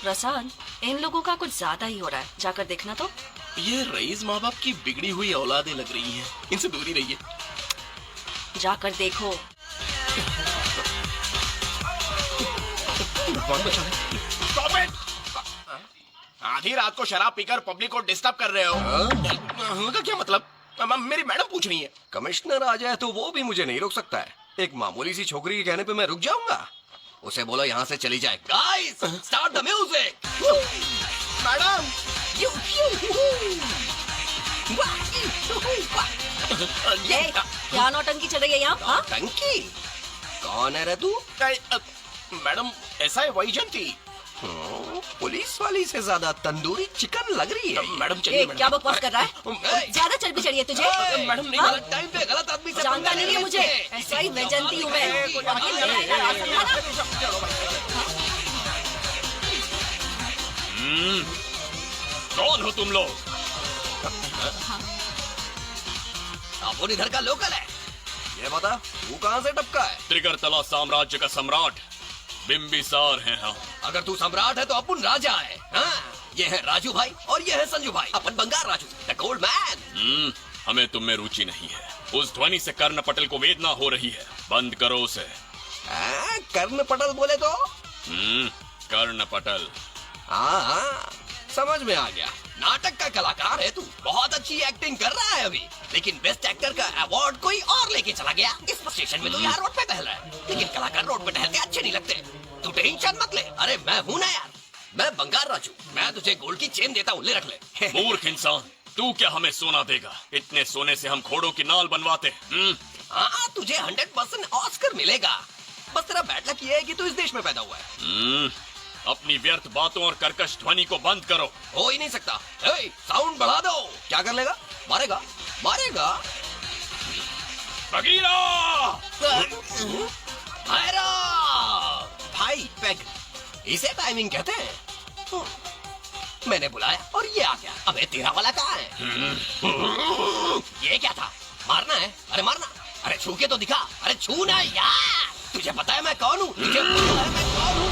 प्रसाद, इन लोगों का कुछ ज्यादा ही हो रहा है, जाकर देखना तो। ये रईस माँ बाप की बिगड़ी हुई औलादें लग रही हैं। इनसे दूर ही रहिए। जाकर देखो। Stop it! आधी रात को शराब पीकर पब्लिक को डिस्टर्ब कर रहे हो। का क्या मतलब? मेरी मैडम पूछ रही है। कमिश्नर आ जाए तो वो भी मुझे नहीं रोक सकता है। एक मामूली सी छोकरी के कहने पे मैं रुक जाऊंगा? उसे बोलो यहाँ से चली जाए। Guys, start the music. Madam, क्या नौटंकी चल रही है यहाँ? नौटंकी? कौन है रे तू? मैडम, ऐसा है वैजंती। पुलिस वाली से ज्यादा तंदूरी चिकन लग रही है। मैडम चलिए। क्या बकवास कर रहा है? ज्यादा चर्बी चढ़ी है तुझे? मैडम नहीं, गलत टाइम पे गलत आदमी से जानता नहीं है मुझे। ऐसा ही वैजंती हूँ मैं। कौन हो तुम लोग? आप इधर का लोकल है? ये बता, तू कहाँ से टपका है? त्रिगर्तला साम्राज्य का सम्राट बिम्बिसार हैं हम। अगर तू सम्राट है तो अपन राजा है। हाँ? ये है राजू भाई और ये है संजू भाई, अपन बंगार राजू, द गोल्ड मैन। हमें तुम में रुचि नहीं है। उस ध्वनि से कर्ण पटल को वेदना हो रही है, बंद करो उसे। कर्ण पटल बोले तो? कर्ण पटल। हाँ, समझ में आ गया। नाटक का कलाकार है तू, बहुत अच्छी एक्टिंग कर रहा है अभी, लेकिन बेस्ट एक्टर का अवार्ड कोई और लेके चला गया। इस स्टेशन में तो यहाँ रोड पे टहल रहा है, लेकिन कलाकार रोड पे टहलते अच्छे नहीं लगते। तू टेंशन मत ले। अरे मैं हूँ ना यार, मैं बंगार राजू, मैं तुझे गोल्ड की चेन देता हूँ, ले रख ले। मूर्ख इंसान, तू क्या हमें सोना देगा? इतने सोने से हम घोड़ों की नाल बनवाते। हाँ, तुझे 100% ऑस्कर मिलेगा। बस तेरा बैड लक ये है कि तू इस देश में पैदा हुआ है। अपनी व्यर्थ बातों और कर्कश ध्वनि को बंद करो। हो ही नहीं सकता। साउंड बढ़ा दो। क्या कर लेगा? मारेगा? मारेगा? बगीरा! भाई पैग, इसे टाइमिंग कहते हैं। मैंने बुलाया और ये आ गया। अबे तेरा वाला कहाँ है? ये क्या था? मारना है? अरे मारना। अरे छू के तो दिखा। अरे छू ना यार। तुझे पता है मैं कौन हूँ? तुझे पता है मैं कौन हूँ?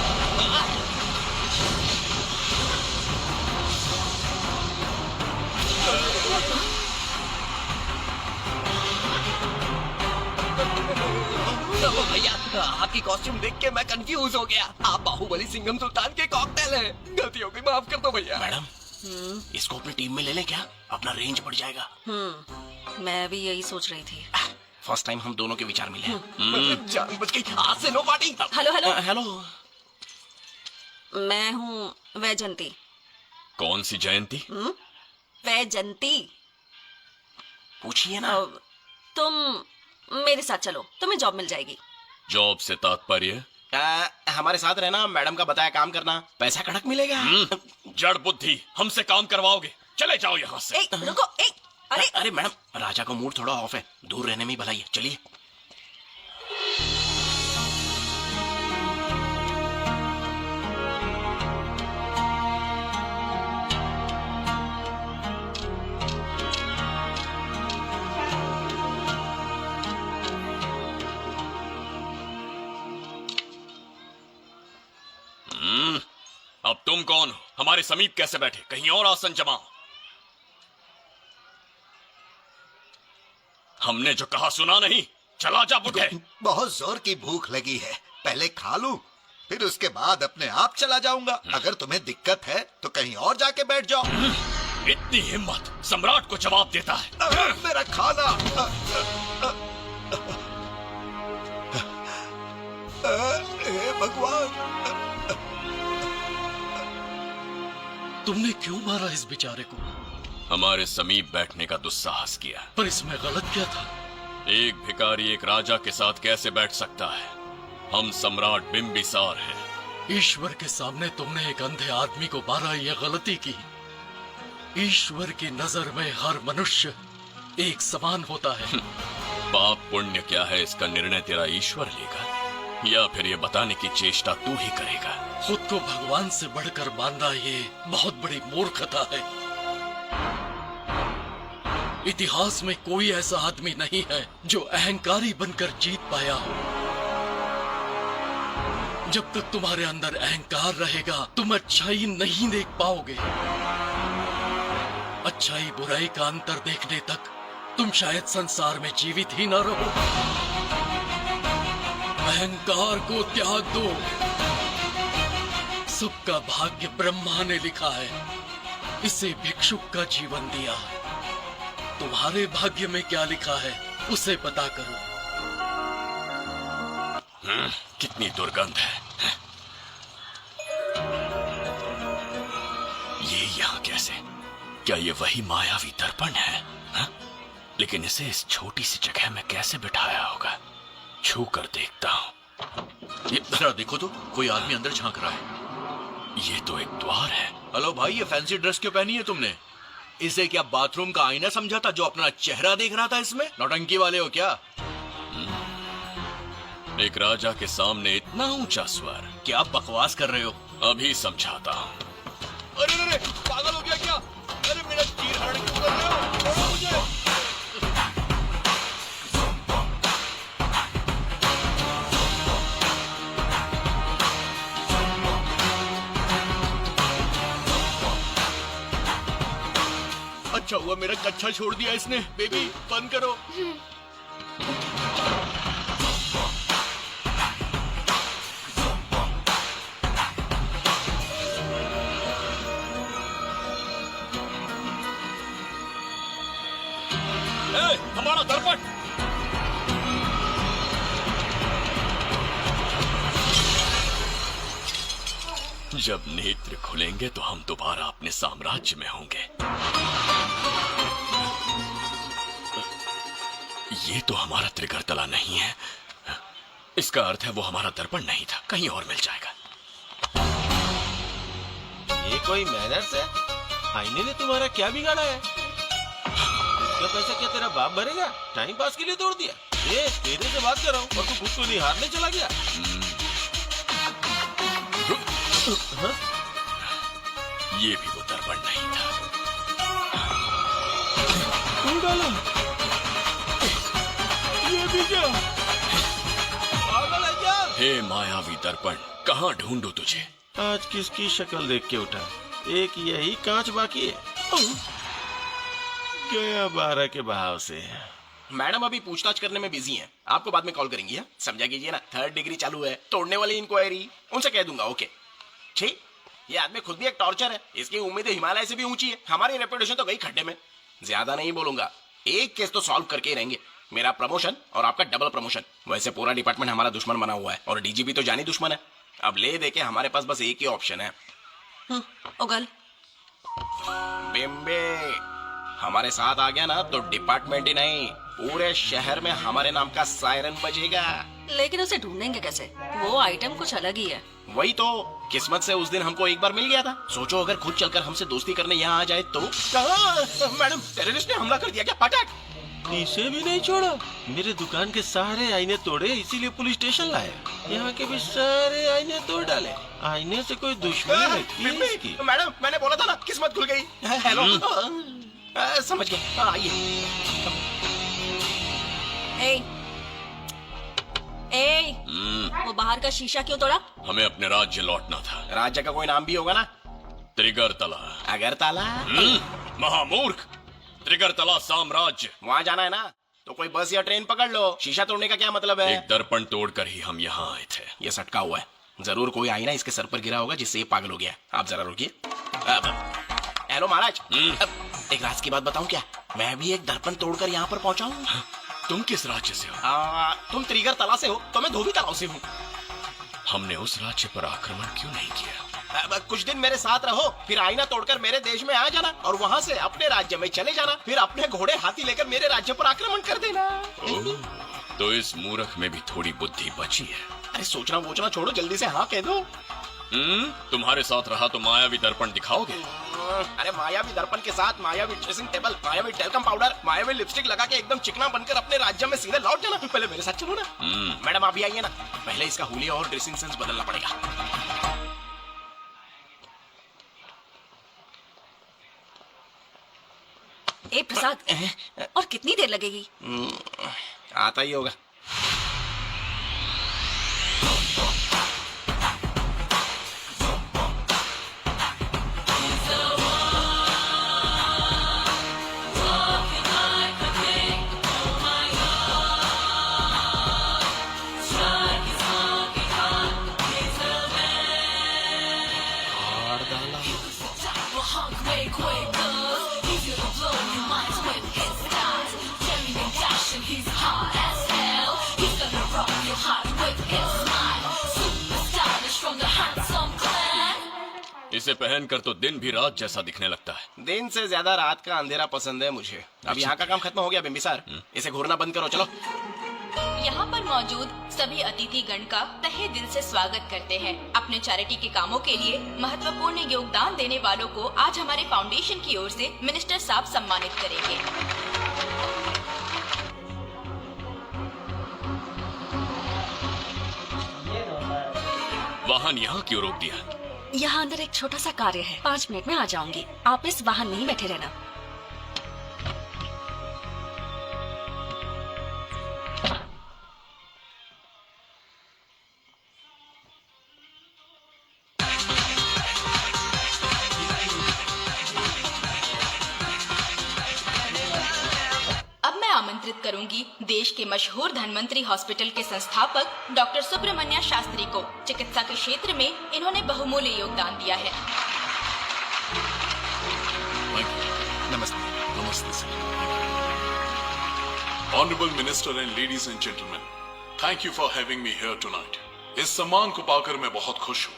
भैया, आपकी कॉस्ट्यूम देख के मैं कंफ्यूज हो गया। आप बाहुबली सिंघम सुल्तान के कॉकटेल हैं। गलती हो गई, माफ कर दो भैया। मैडम, इसको अपनी टीम में ले लें क्या? अपना रेंज बढ़ जाएगा। मैं भी यही सोच रही थी। फर्स्ट टाइम हम दोनों के विचार मिले। जान बच गई। आज से no party. Hello hello hello, मैं हूँ वैजंती। कौन सी जयंती? वैजंती। पूछिए ना। तुम मेरे साथ चलो, तुम्हें जॉब मिल जाएगी। जॉब से तात्पर्य? हमारे साथ रहना, मैडम का बताया काम करना, पैसा कड़क मिलेगा। जड़ बुद्धि, हमसे काम करवाओगे? चले जाओ यहाँ से। रुको। अरे मैडम, राजा का मूड थोड़ा ऑफ है, दूर रहने में ही भलाई है। चलिए। अब तुम कौन हो? हमारे समीप कैसे बैठे? कहीं और आसन जमाओ। हमने जो कहा सुना नहीं? चला जा बुढ़े। बहुत जोर की भूख लगी है, पहले खा लूं, फिर उसके बाद अपने आप चला जाऊंगा। अगर तुम्हें दिक्कत है तो कहीं और जाके बैठ जाओ। इतनी हिम्मत, सम्राट को जवाब देता है। मेरा खाना। हे भगवान, तुमने क्यों मारा इस बेचारे को? हमारे समीप बैठने का दुस्साहस किया। पर इसमें गलत क्या था? एक भिखारी एक राजा के साथ कैसे बैठ सकता है? हम सम्राट बिम्बिसार हैं। ईश्वर के सामने तुमने एक अंधे आदमी को मारा, यह गलती की। ईश्वर की नजर में हर मनुष्य एक समान होता है। पाप पुण्य क्या है इसका निर्णय तेरा ईश्वर लेगा, या फिर ये बताने की चेष्टा तू ही करेगा? खुद को भगवान से बढ़कर मानना ये बहुत बड़ी मूर्खता है। इतिहास में कोई ऐसा आदमी नहीं है जो अहंकारी बनकर जीत पाया हो। जब तक तुम्हारे अंदर अहंकार रहेगा तुम अच्छाई नहीं देख पाओगे। अच्छाई बुराई का अंतर देखने तक तुम शायद संसार में जीवित ही न रहो। अहंकार को त्याग दो। सबका भाग्य ब्रह्मा ने लिखा है, इसे भिक्षुक का जीवन दिया। तुम्हारे भाग्य में क्या लिखा है उसे पता करो। कितनी दुर्गंध है। ये यहाँ कैसे? क्या ये वही मायावी दर्पण है? हा? लेकिन इसे इस छोटी सी जगह में कैसे बिठाया होगा? छू कर देखता हूँ। ये जरा देखो तो, कोई आदमी अंदर झांक रहा है। ये तो एक द्वार है। हेलो भाई, ये फैंसी ड्रेस क्यों पहनी है तुमने? इसे क्या बाथरूम का आईना समझा था जो अपना चेहरा देख रहा था इसमें? नौटंकी वाले हो क्या? एक राजा के सामने इतना ऊंचा स्वर। क्या बकवास कर रहे हो? अभी समझाता हूँ। अरे अरे पागल हो गया क्या? अरे मेरा चीर हरण क्यों कर रहे हो? छोड़ो मुझे। अच्छा हुआ मेरा कच्छा छोड़ दिया इसने। बेबी बंद करो। हमारा दर्पण। जब नेत्र खुलेंगे तो हम दोबारा अपने साम्राज्य में होंगे। ये तो हमारा त्रिगर्तला नहीं है। इसका अर्थ है वो हमारा दर्पण नहीं था, कहीं और मिल जाएगा। ये कोई मैनर्स है? आईने ने तुम्हारा क्या बिगाड़ा है? इसका पैसा क्या तेरा बाप भरेगा? टाइम पास के लिए तोड़ दिया? ये तेरे से बात कर रहा हूँ और तू खुद को निहारने चला गया। हाँ? ये भी वो दर्पण नहीं था। तू डाला? ये भी क्या? पागल है क्या? हे मायावी दर्पण, कहाँ ढूंढूं तुझे? आज किसकी शक्ल देख के उठा? एक यही कांच बाकी है। गया 12 के बहाव से। मैडम अभी पूछताछ करने में बिजी हैं। आपको बाद में कॉल करेंगी। है? समझा कीजिए ना, 3rd डिग्री चालू है। तोड़ने वाली इंक्वायरी उनसे कह दूंगा। ओके ठीक। ये आदमी खुद भी एक टॉर्चर है। इसकी उम्मीदें हिमालय से भी ऊंची है। हमारी रेपुटेशन तो गई खड्डे में। ज्यादा नहीं बोलूंगा, एक केस तो सॉल्व करके ही रहेंगे। मेरा प्रमोशन और आपका डबल प्रमोशन। वैसे पूरा डिपार्टमेंट हमारा दुश्मन बना हुआ है और डीजीपी तो जानी दुश्मन है। अब ले दे के हमारे पास बस एक ही ऑप्शन है। ओगल बिम्बे हमारे साथ आ गया ना तो डिपार्टमेंट ही नहीं पूरे शहर में हमारे नाम का सायरन बजेगा। लेकिन उसे ढूंढेंगे कैसे? वो आइटम कुछ अलग ही है। वही तो, किस्मत से उस दिन हमको एक बार मिल गया था। सोचो अगर खुद चलकर हमसे दोस्ती करने यहाँ आ जाए तो। मैडम टेररिस्ट ने हमला कर दिया क्या? पटक। इसे भी नहीं छोड़ा। मेरे दुकान के सारे आईने तोड़े, इसीलिए पुलिस स्टेशन लाया। यहाँ के भी सारे आईने तोड़ डाले। आईने से कोई दुश्मनी लगती है इसकी। मैडम मैंने बोला था ना, किस्मत खुल गई। हेलो समझ गए। आइए। वो बाहर का शीशा क्यों तोड़ा? हमें अपने राज्य लौटना था। राज्य का कोई नाम भी होगा ना? त्रिगर्तला। अगरतला? महामूर्ख, त्रिगर्तला साम्राज्य। वहाँ जाना है ना तो कोई बस या ट्रेन पकड़ लो। शीशा तोड़ने का क्या मतलब है? एक दर्पण तोड़कर ही हम यहाँ आए थे। ये सटका हुआ है, जरूर कोई आईना इसके सर पर गिरा होगा जिससे ये पागल हो गया। आप जरा रुकिए। हेलो महाराज, एक राज की बात बताऊं क्या? मैं भी एक दर्पण तोड़कर यहाँ पर पहुंचा हूँ। तुम किस राज्य से हो? तुम त्रिगर तला से हो तो मैं धोबी तालाब से हूँ। हमने उस राज्य पर आक्रमण क्यों नहीं किया? कुछ दिन मेरे साथ रहो, फिर आईना तोड़कर मेरे देश में आ जाना और वहाँ से अपने राज्य में चले जाना, फिर अपने घोड़े हाथी लेकर मेरे राज्य पर आक्रमण कर देना। तो इस मूर्ख में भी थोड़ी बुद्धि बची है। अरे सोचना वोचना छोड़ो, जल्दी से हाँ कह दो। तुम्हारे साथ रहा तो मायावी दर्पण दिखाओगे? अरे मायावी दर्पन के साथ मायावी ड्रेसिंग टेबल, मायावी टेल्कम पाउडर, मायावी लिपस्टिक लगा के एकदम चिकना बनकर अपने राज्य में सीधे लौट जाना। पहले मेरे साथ चलो ना। मैडम आप भी आइए ना, पहले इसका हुलिया और ड्रेसिंग सेंस बदलना पड़ेगा। ए प्रसाद, और कितनी देर लगेगी? आता ही होगा। इसे पहनकर तो दिन भी रात जैसा दिखने लगता है। दिन से ज्यादा रात का अंधेरा पसंद है मुझे। अब यहाँ का काम खत्म हो गया बिम्बिसार, इसे घूरना बंद करो, चलो। यहाँ पर मौजूद सभी अतिथि गण का तहे दिल से स्वागत करते हैं। अपने चैरिटी के कामों के लिए महत्वपूर्ण योगदान देने वालों को आज हमारे फाउंडेशन की ओर से मिनिस्टर साहब सम्मानित करेंगे। वाहन यहाँ क्यों रोक दिया? यहाँ अंदर एक छोटा सा कार्य है, 5 मिनट में आ जाऊंगी। आप इस वाहन में ही बैठे रहना। अब मैं आमंत्रित करूंगी देश के मशहूर धन्वंतरी हॉस्पिटल के संस्थापक डॉक्टर सुब्रमण्य शास्त्री को। चिकित्सा के क्षेत्र में इन्होंने बहुमूल्य योगदान दिया है। नमस्ते। नमस्ते sir. Honorable Minister and ladies and gentlemen, thank you for having me here tonight. इस सम्मान को पाकर मैं बहुत खुश हूँ।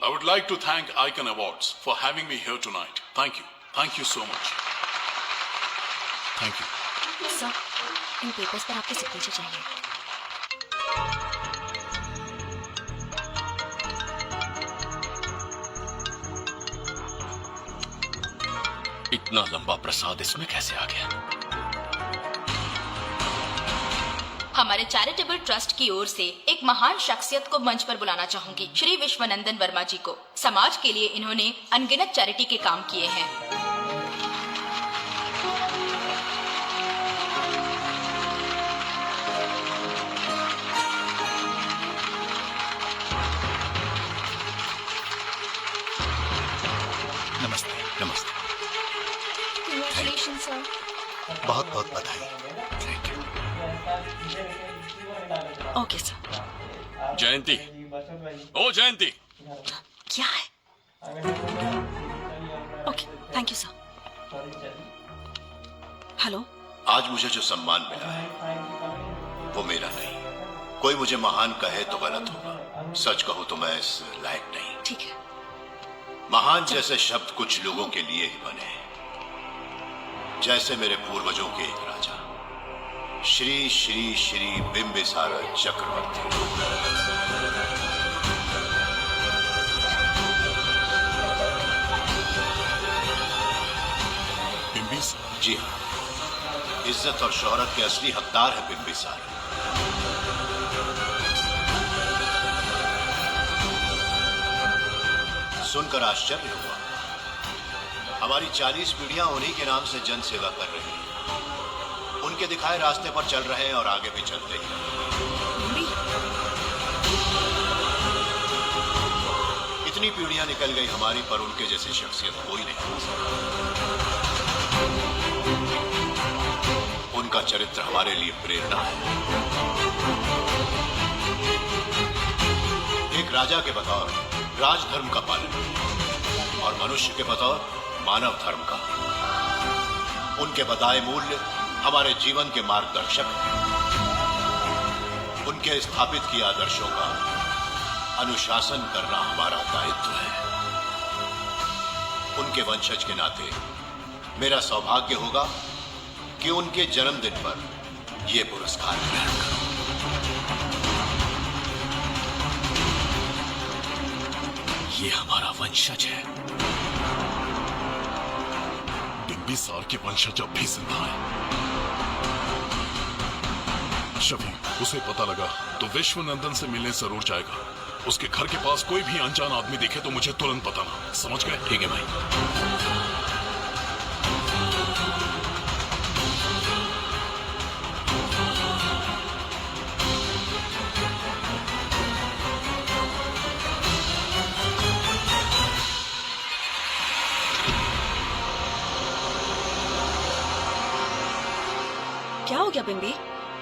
I would like to thank Icon Awards for having me here tonight. Thank you. Thank you so much. Thank you. Sir, in papers पर आपके सिग्नेचर चाहिए। इतना लंबा प्रसाद इसमें कैसे आ गया? हमारे चैरिटेबल ट्रस्ट की ओर से एक महान शख्सियत को मंच पर बुलाना चाहूंगी, श्री विश्वनंदन वर्मा जी को। समाज के लिए इन्होंने अनगिनत चैरिटी के काम किए हैं। नमस्ते। नमस्ते। Congratulations, sir. बहुत बहुत बधाई। Okay sir. Jayanti, oh Jayanti. क्या है? Okay, thank you sir. Hello. आज मुझे जो सम्मान मिला है वो मेरा नहीं। कोई मुझे महान कहे तो गलत होगा, सच कहूं तो मैं इस लायक नहीं। ठीक है। महान जैसे शब्द कुछ लोगों के लिए ही बने हैं, जैसे मेरे पूर्वजों के एक राजा श्री श्री श्री बिंबिसार चक्रवर्ती। बिंबिसार? जी हाँ, इज्जत और शोहरत के असली हकदार है बिंबिसार। सुनकर आश्चर्य हुआ। हमारी 40 पीढ़ियां उन्हीं के नाम से जन सेवा कर रही हैं। उनके दिखाए रास्ते पर चल रहे हैं और आगे भी चलते ही रहेंगे। इतनी पीढ़ियां निकल गई हमारी, पर उनके जैसी शख्सियत कोई नहीं हो सकता। उनका चरित्र हमारे लिए प्रेरणा है। एक राजा के बतौर राजधर्म का पालन और मनुष्य के बतौर मानव धर्म का। उनके बताए मूल्य हमारे जीवन के मार्गदर्शक हैं। उनके स्थापित किए आदर्शों का अनुशासन करना हमारा दायित्व है। उनके वंशज के नाते मेरा सौभाग्य होगा कि उनके जन्मदिन पर यह पुरस्कार ग्रहण करूं। ये हमारा वंशज है। बिंबिसार के वंशज अब भी जिंदा है। शफी, उसे पता लगा तो विश्वनंदन से मिलने जरूर जाएगा। उसके घर के पास कोई भी अनजान आदमी दिखे तो मुझे तुरंत बताना, समझ गए? ठीक है भाई। क्या हो गया बिम्बी?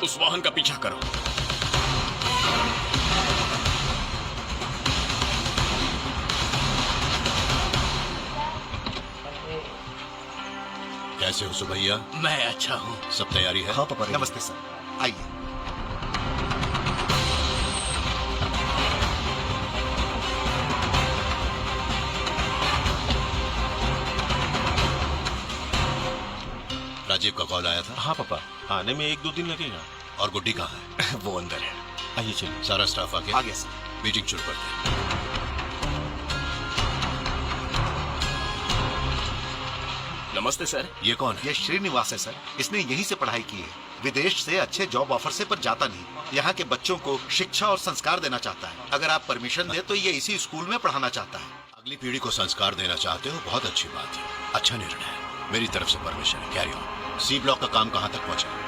उस वाहन का पीछा करो। कैसे हो सुभैया? मैं अच्छा हूँ। सब तैयारी है? हाँ पापा। नमस्ते सर, आइए। राजीव का कॉल आया था? हाँ पापा, आने में 1-2 दिन लगेगा। और गुड्डी कहाँ है? वो अंदर है। आइए चलिए। सारा स्टाफ आ गया? आ गया सर। मीटिंग शुरू करते हैं। नमस्ते सर। ये कौन है? ये श्रीनिवास है सर। इसने यहीं से पढ़ाई की है। विदेश से अच्छे जॉब ऑफर से पर जाता नहीं। यहाँ के बच्चों को शिक्षा और संस्कार देना चाहता है। अगर आप परमिशन दे तो ये इसी स्कूल में पढ़ाना चाहता है। अगली पीढ़ी को संस्कार देना चाहते हो, बहुत अच्छी बात है। अच्छा निर्णय है। मेरी तरफ से परमिशन है। Carry on. सी ब्लॉक का काम कहाँ तक पहुँचा?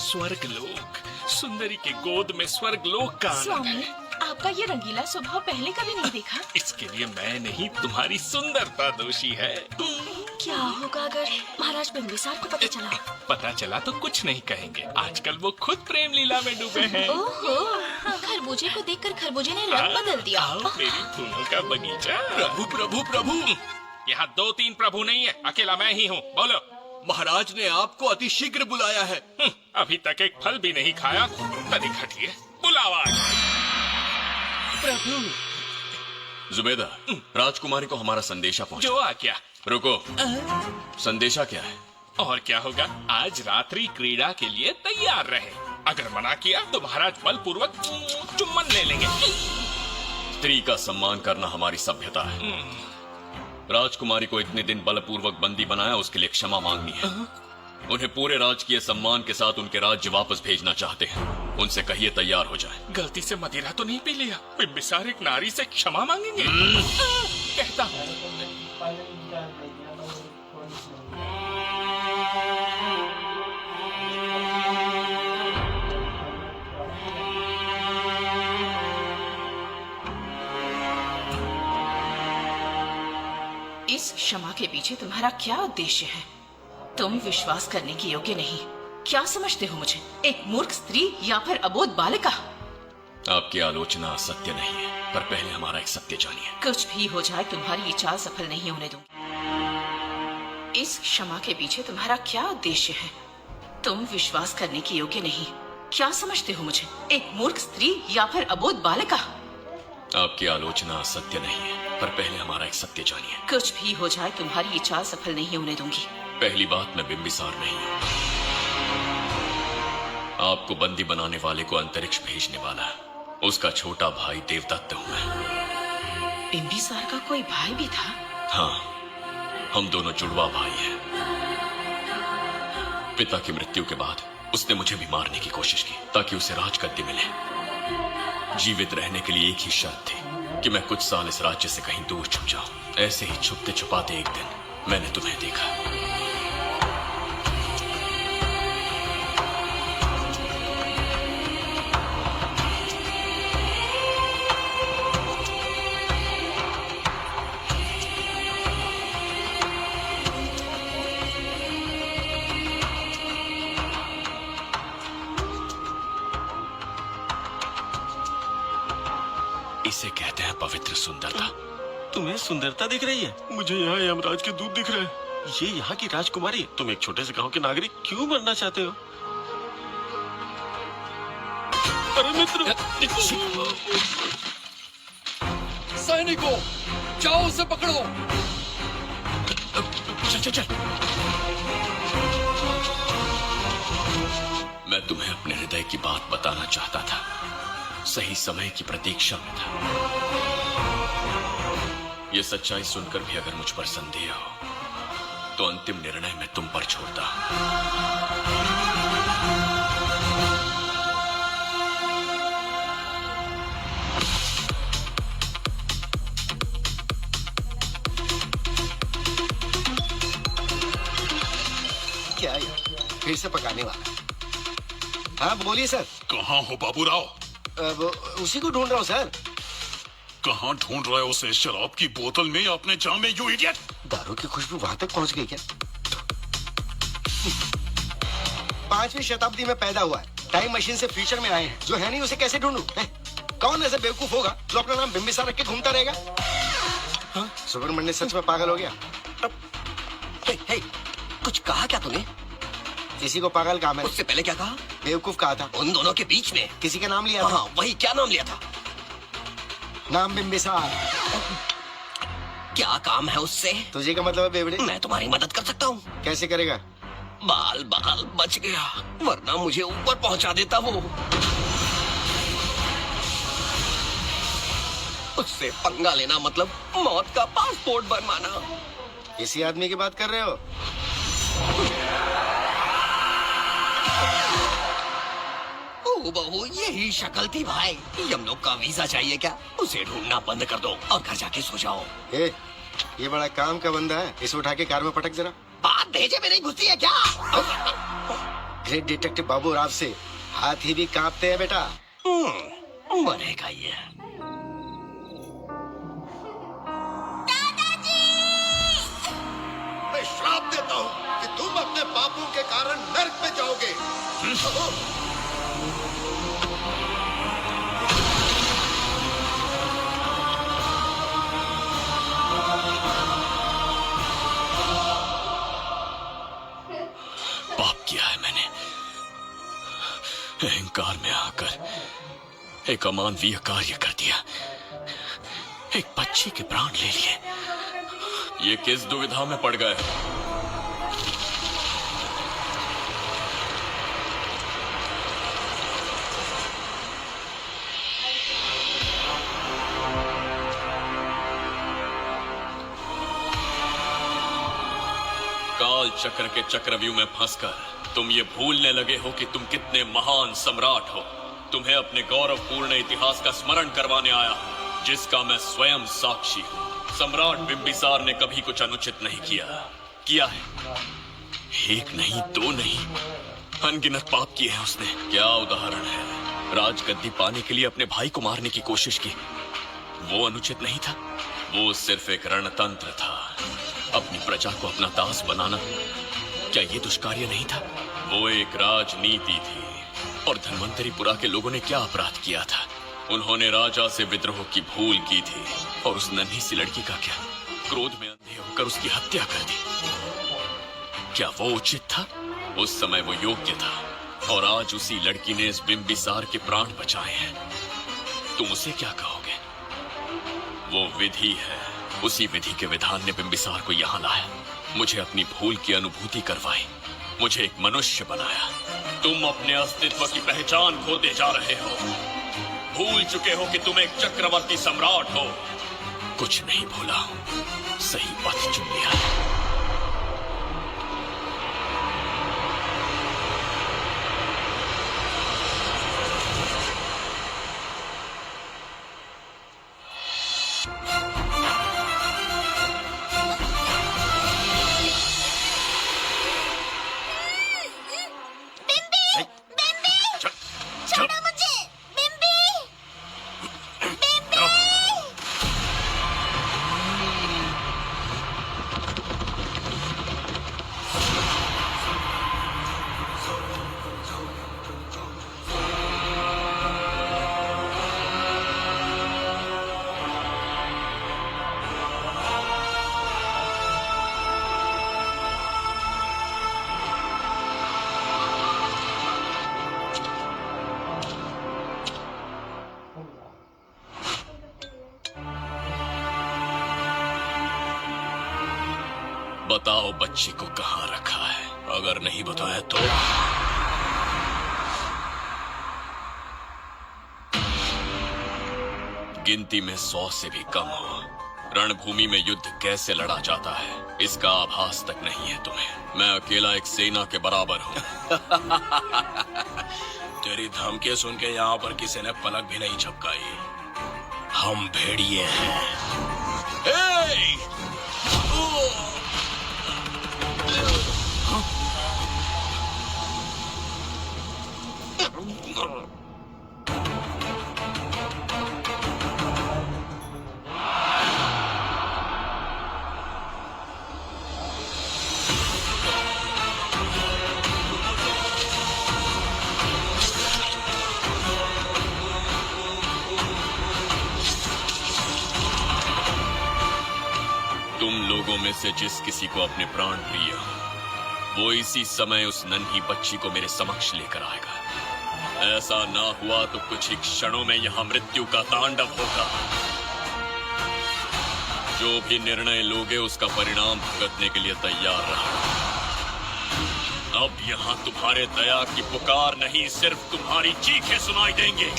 स्वर्गलोक, सुंदरी के गोद में स्वर्गलोक का आनंद स्वामी, है। आपका ये रंगीला स्वभाव पहले कभी नहीं देखा। इसके लिए मैं नहीं, तुम्हारी सुंदरता दोषी है। क्या होगा अगर महाराज बिंबिसार को पता चला? पता चला तो कुछ नहीं कहेंगे। आजकल वो खुद प्रेम लीला में डूबे हैं। ओहो, खरबूजे को देखकर खरबूजे ने रंग बदल दिया। मेरी फूलों का बगीचा। प्रभु प्रभु प्रभु, यहाँ 2-3 प्रभु नहीं है, अकेला मैं ही हूँ। बोलो। महाराज ने आपको अति शीघ्र बुलाया है। अभी तक एक फल भी नहीं खाया, तनिक हटिए, बुलावा। प्रभु। जुबेदा, राजकुमारी को हमारा संदेशा पहुंचा। जो आ क्या? रुको, संदेशा क्या है? और क्या होगा, आज रात्रि क्रीड़ा के लिए तैयार रहे। अगर मना किया तो महाराज बलपूर्वक चुम्बन ले लेंगे। स्त्री का सम्मान करना हमारी सभ्यता है। राजकुमारी को इतने दिन बलपूर्वक बंदी बनाया, उसके लिए क्षमा मांगनी है। उन्हें पूरे राजकीय सम्मान के साथ उनके राज्य वापस भेजना चाहते हैं। उनसे कहिए तैयार हो जाए। गलती से मदिरा तो नहीं पी लिया? बिंबिसार एक नारी से क्षमा मांगेंगे? कहता हूँ। इस क्षमा के पीछे तुम्हारा क्या उद्देश्य है? तुम विश्वास करने के योग्य नहीं। क्या समझते हो मुझे, एक मूर्ख स्त्री या फिर अबोध बालिका? आपकी आलोचना सत्य नहीं है, पर पहले हमारा एक सत्य जानिए। कुछ भी हो जाए, तुम्हारी ये चाल सफल नहीं होने दूंगी। इस क्षमा के पीछे तुम्हारा क्या उद्देश्य है? तुम विश्वास करने के योग्य नहीं। क्या समझते हो मुझे, एक मूर्ख स्त्री या फिर अबोध बालिका? आपकी आलोचना सत्य नहीं है, पर पहले हमारा एक सत्य जानिए। कुछ भी हो जाए, तुम्हारी ये चाल सफल नहीं होने दूंगी। पहली बात, मैं बिंबिसार नहीं हूँ। आपको बंदी बनाने वाले को अंतरिक्ष भेजने वाला उसका छोटा भाई देवदत्त हूँ मैं। बिंबिसार का कोई भाई भी था? हाँ, हम दोनों जुड़वा भाई हैं। पिता की मृत्यु के बाद उसने मुझे भी मारने की कोशिश की ताकि उसे राजगद्दी मिले। जीवित रहने के लिए एक ही शर्त थी कि मैं कुछ साल इस राज्य से कहीं दूर छुप जाऊं। ऐसे ही छुपते छुपाते एक दिन मैंने तुम्हें देखा। इसे कहते हैं पवित्र सुंदरता। तुम्हें सुंदरता दिख रही है? मुझे यहाँ यमराज के दूत दिख रहे हैं। ये यहाँ की राजकुमारी। तुम एक छोटे से गांव के नागरिक क्यों बनना चाहते हो? अरे मित्र! सैनिकों, जाओ उसे पकड़ो। चल चल चल। मैं तुम्हें अपने हृदय की बात बताना चाहता था, सही समय की प्रतीक्षा में था। यह सच्चाई सुनकर भी अगर मुझ पर संदेह हो तो अंतिम निर्णय मैं तुम पर छोड़ता हूं। क्या है? फिर से पकाने वाला? हाँ बोलिए सर। कहाँ हो बाबूराव? उसी को ढूंढ रहा हूँ सर। कहाँ ढूंढ रहे हो उसे? शराब की बोतल में या अपने जामे, यू इडियट? दारू की खुशबू वहां तक पहुंच गई क्या? 5वीं शताब्दी में पैदा हुआ है, टाइम मशीन से फ्यूचर में आए हैं। जो है नहीं उसे कैसे ढूंढूं? कौन ऐसा बेवकूफ होगा जो अपना नाम बिंबिसार रख के घूमता रहेगा? हाँ? सुब्रमण्य सच में पागल हो गया। हे, कुछ कहा क्या तूने? किसी को पागल कहा मैंने। उससे पहले क्या कहा? बेवकूफ कहा था। उन दोनों के बीच में किसी का नाम लिया था। हाँ, वही क्या नाम लिया था? नाम बिंबिसार। क्या काम है उससे? तुझे का मतलब है बेवड़े? मैं तुम्हारी मदद कर सकता हूँ। कैसे करेगा? बाल बाल बच गया, वरना मुझे ऊपर पहुँचा देता वो। उससे पंगा लेना मतलब मौत का पासपोर्ट बनवाना। इसी आदमी की बात कर रहे हो? ओ बहू, यही शक्ल थी भाई। यमलोक का वीजा चाहिए क्या? उसे ढूंढना बंद कर दो और घर जाके सो जाओ। ये बड़ा काम का बंदा है, इसे उठा के कार में पटक जरा। बात भेजे में नहीं घुसती है क्या? ग्रेट डिटेक्टिव बाबू राव से हाथी भी कांपते हैं बेटा। मरेगा ये। श्राप देता हूँ कि तुम अपने पापों के कारण नर्क में जाओगे। पाप किया है मैंने। अहंकार में आकर एक अमानवीय कार्य कर दिया। एक बच्ची के प्राण ले लिए। ये किस दुविधा में पड़ गए? काल चक्र के चक्रव्यूह में फंसकर तुम ये भूलने लगे हो कि तुम कितने महान सम्राट हो। तुम्हें अपने गौरवपूर्ण इतिहास का स्मरण करवाने आया हूं, जिसका मैं स्वयं साक्षी हूं। सम्राट बिंबिसार ने कभी कुछ अनुचित नहीं किया है। एक नहीं, दो नहीं, अनगिनत पाप किए हैं उसने। क्या उदाहरण है? राजगद्दी पाने के लिए अपने भाई को मारने की कोशिश की। वो अनुचित नहीं था, वो सिर्फ एक रणतंत्र था। अपनी प्रजा को अपना दास बनाना, क्या ये दुष्कार्य नहीं था? वो एक राजनीति थी। और धन्वंतरीपुरा के लोगों ने क्या अपराध किया था? उन्होंने राजा से विद्रोह की भूल की थी। और उस नन्ही सी लड़की का क्या? क्रोध में अंधे होकर उसकी हत्या कर दी। क्या वो उचित था? उस समय वो योग्य था। और आज उसी लड़की ने इस बिंबिसार के प्राण बचाए हैं। तुम उसे क्या कहोगे? वो विधि है। उसी विधि के विधान ने बिंबिसार को यहाँ लाया, मुझे अपनी भूल की अनुभूति करवाई, मुझे एक मनुष्य बनाया। तुम अपने अस्तित्व की पहचान खोते जा रहे हो। भूल चुके हो कि तुम एक चक्रवर्ती सम्राट हो। कुछ नहीं भूला, सही पथ चुन लिया। बताओ बच्ची को कहाँ रखा है? अगर नहीं बताया तो गिनती में 100 से भी कम हो। रणभूमि में युद्ध कैसे लड़ा जाता है, इसका आभास तक नहीं है तुम्हें। मैं अकेला एक सेना के बराबर हूँ। तेरी धमकी सुन के यहाँ पर किसी ने पलक भी नहीं झपकाई। हम भेड़िए हैं। में से जिस किसी को अपने प्राण प्रिय हो, वो इसी समय उस नन्ही बच्ची को मेरे समक्ष लेकर आएगा। ऐसा ना हुआ तो कुछ ही क्षणों में यहाँ मृत्यु का तांडव होगा। जो भी निर्णय लोगे उसका परिणाम भुगतने के लिए तैयार रहो। अब यहाँ तुम्हारे दया की पुकार नहीं, सिर्फ तुम्हारी चीखें सुनाई देंगे।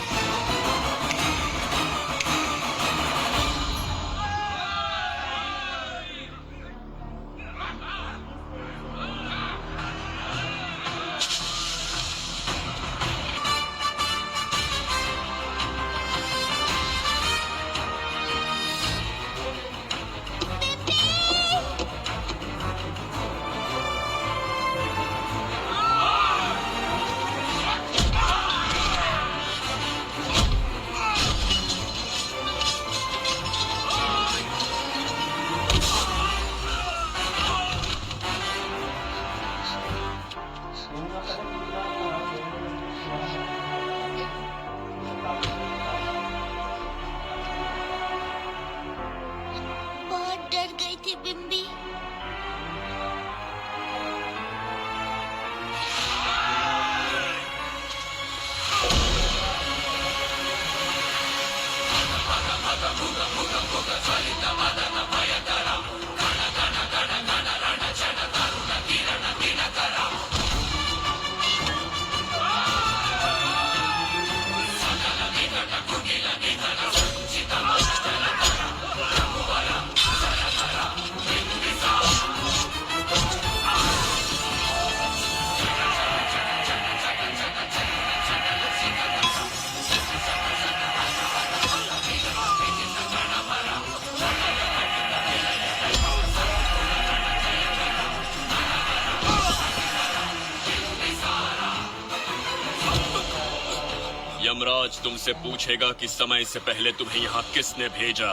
यमराज तुमसे पूछेगा कि समय से पहले तुम्हें यहाँ किसने भेजा।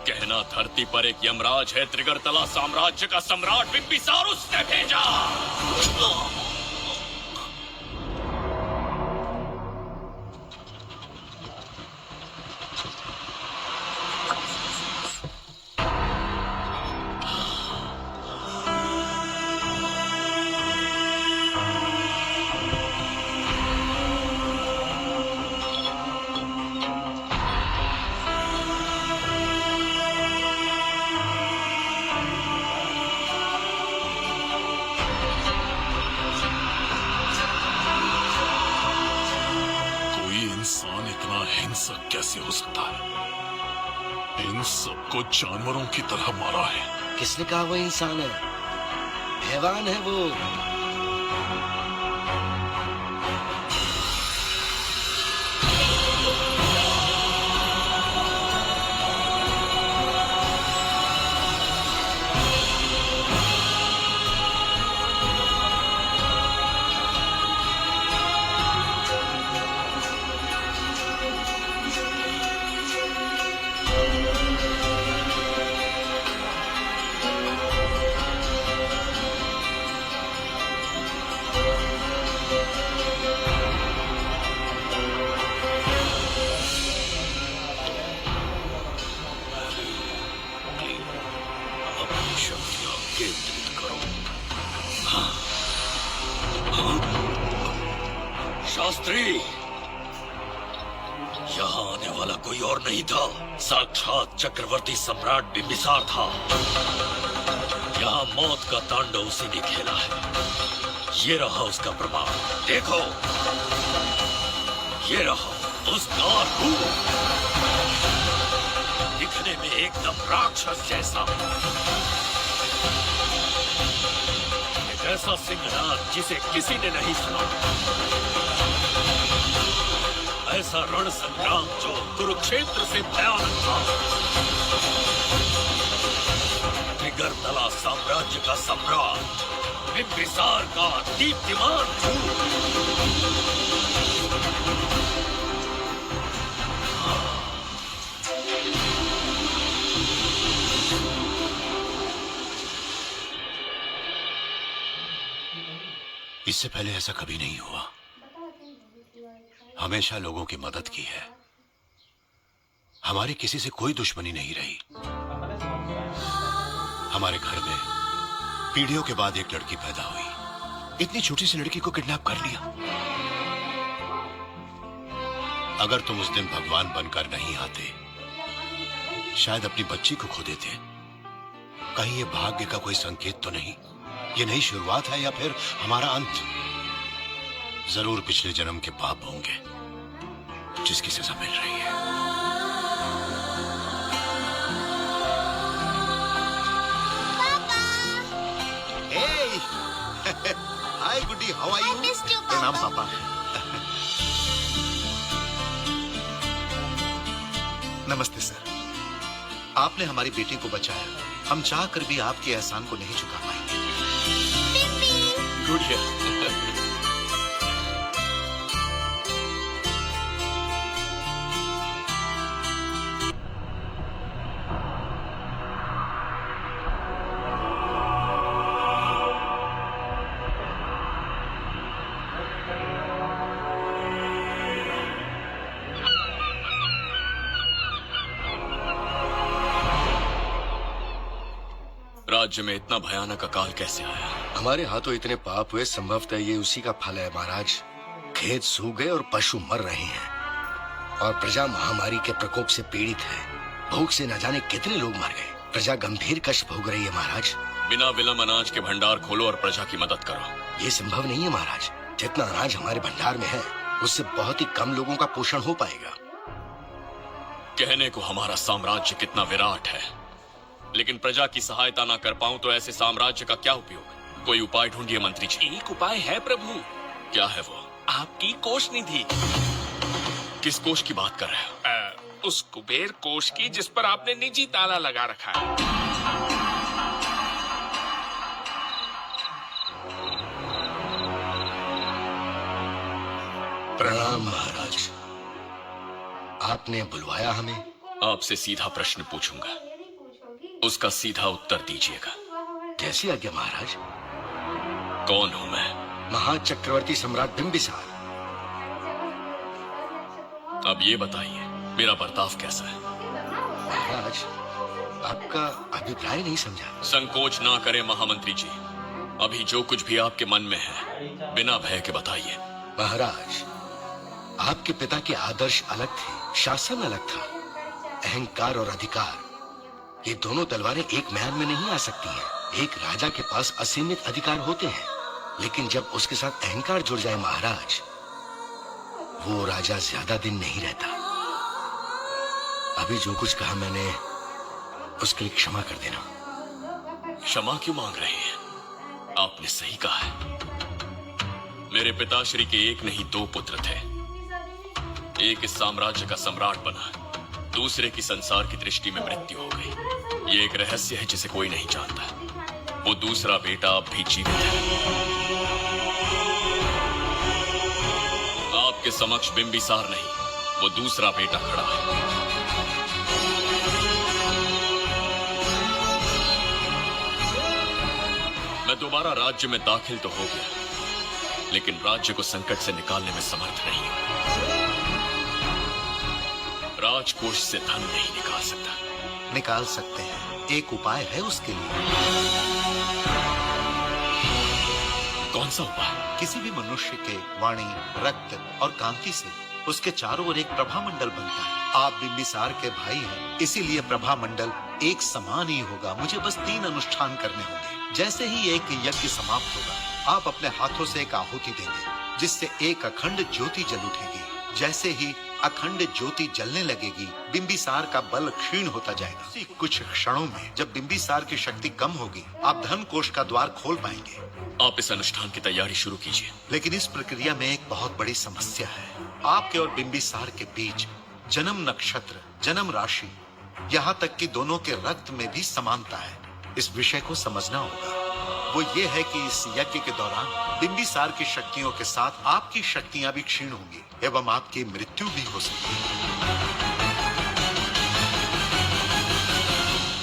कहना धरती पर एक यमराज है, त्रिगर्तला साम्राज्य का सम्राट बिम्बिसार उसने भेजा। हिंसक कैसे हो सकता है? इन सबको जानवरों की तरह मारा है। किसने कहा वो इंसान है? हैवान है वो। शास्त्री, यहाँ आने वाला कोई और नहीं था, साक्षात चक्रवर्ती सम्राट बिम्बिसार था। यहाँ मौत का तांडव उसी ने खेला है। ये रहा उसका प्रमाण, देखो, ये रहा उसका रूप, दिखने में एकदम राक्षस जैसा। एक ऐसा सिंहनाद जिसे किसी ने नहीं सुना, ऐसा रण संग्राम जो कुरुक्षेत्र से भयानक था। त्रिगर्तला साम्राज्य का सम्राट बिम्बिसार का दीप्तिमान रूप। इससे पहले ऐसा कभी नहीं हुआ। हमेशा लोगों की मदद की है। हमारी किसी से कोई दुश्मनी नहीं रही। हमारे घर में पीढ़ियों के बाद एक लड़की पैदा हुई। इतनी छोटी सी लड़की को किडनैप कर लिया। अगर तुम उस दिन भगवान बनकर नहीं आते, शायद अपनी बच्ची को खो देते। कहीं ये भाग्य का कोई संकेत तो नहीं? ये नई शुरुआत है या फिर हमारा अंत? जरूर पिछले जन्म के पाप होंगे जिसकी सजा मिल रही है। हाय गुड्डी, हाउ आर यू? प्रणाम पापा। नमस्ते सर। आपने हमारी बेटी को बचाया। हम चाह कर भी आपके एहसान को नहीं चुका पाएंगे। गुड़िया, राज्य में इतना भयानक अकाल कैसे आया? हमारे हाथों इतने पाप हुए, संभवतः ये उसी का फल है महाराज। खेत सूख गए और पशु मर रहे हैं और प्रजा महामारी के प्रकोप से पीड़ित है। भूख से न जाने कितने लोग मर गए। प्रजा गंभीर कष्ट भोग रही है महाराज। बिना विलंब अनाज के भंडार खोलो और प्रजा की मदद करो। ये संभव नहीं है महाराज। जितना अनाज हमारे भंडार में है, उससे बहुत ही कम लोगों का पोषण हो पाएगा। कहने को हमारा साम्राज्य कितना विराट है, लेकिन प्रजा की सहायता ना कर पाऊं तो ऐसे साम्राज्य का क्या उपयोग? कोई उपाय ढूंढिए मंत्री जी। एक उपाय है प्रभु। क्या है वो? आपकी कोष निधि। किस कोष की बात कर रहे हो? उस कुबेर कोष की जिस पर आपने निजी ताला लगा रखा है। प्रणाम महाराज। आपने बुलवाया हमें? आपसे सीधा प्रश्न पूछूंगा, उसका सीधा उत्तर दीजिएगा। कैसी आज्ञा महाराज। कौन हूं मैं? महाचक्रवर्ती सम्राट बिंबिसार। अब ये बताइए, मेरा बर्ताव कैसा है? महाराज, आपका अभिप्राय नहीं समझा। संकोच ना करें महामंत्री जी, अभी जो कुछ भी आपके मन में है बिना भय के बताइए। महाराज, आपके पिता के आदर्श अलग थे, शासन अलग था। अहंकार और अधिकार, ये दोनों तलवारें एक म्यान में नहीं आ सकती हैं। एक राजा के पास असीमित अधिकार होते हैं, लेकिन जब उसके साथ अहंकार जुड़ जाए महाराज, वो राजा ज्यादा दिन नहीं रहता। अभी जो कुछ कहा मैंने, उसके लिए क्षमा कर देना। क्षमा क्यों मांग रहे हैं? आपने सही कहा है। मेरे पिताश्री के एक नहीं दो पुत्र थे। एक इस साम्राज्य का सम्राट बना, दूसरे की संसार की दृष्टि में मृत्यु हो गई। ये एक रहस्य है जिसे कोई नहीं जानता। वो दूसरा बेटा अब भी जीवित है। आपके समक्ष बिंबिसार नहीं, वो दूसरा बेटा खड़ा है। मैं दोबारा राज्य में दाखिल तो हो गया, लेकिन राज्य को संकट से निकालने में समर्थ नहीं हूं। राजकोष से धन नहीं निकाल सकता। निकाल सकते हैं, एक उपाय है उसके लिए। कौन सा उपाय? किसी भी मनुष्य के वाणी, रक्त और कांति से उसके चारों ओर एक प्रभामंडल बनता है। आप बिंबिसार के भाई हैं, इसीलिए प्रभामंडल एक समान ही होगा। मुझे बस 3 अनुष्ठान करने होंगे। जैसे ही एक यज्ञ समाप्त होगा, आप अपने हाथों से एक आहुति देंगे, जिससे एक अखंड ज्योति जल उठेगी। जैसे ही अखंड ज्योति जलने लगेगी, बिंबिसार का बल क्षीण होता जाएगा। कुछ क्षणों में जब बिंबिसार की शक्ति कम होगी, आप धन कोष का द्वार खोल पाएंगे। आप इस अनुष्ठान की तैयारी शुरू कीजिए। लेकिन इस प्रक्रिया में एक बहुत बड़ी समस्या है। आपके और बिंबिसार के बीच जन्म नक्षत्र, जन्म राशि, यहाँ तक कि दोनों के रक्त में भी समानता है। इस विषय को समझना होगा। वो ये है कि इस यज्ञ के दौरान बिंबिसार की शक्तियों के साथ आपकी शक्तियां भी क्षीण होंगी एवं आपकी मृत्यु भी हो सकती है।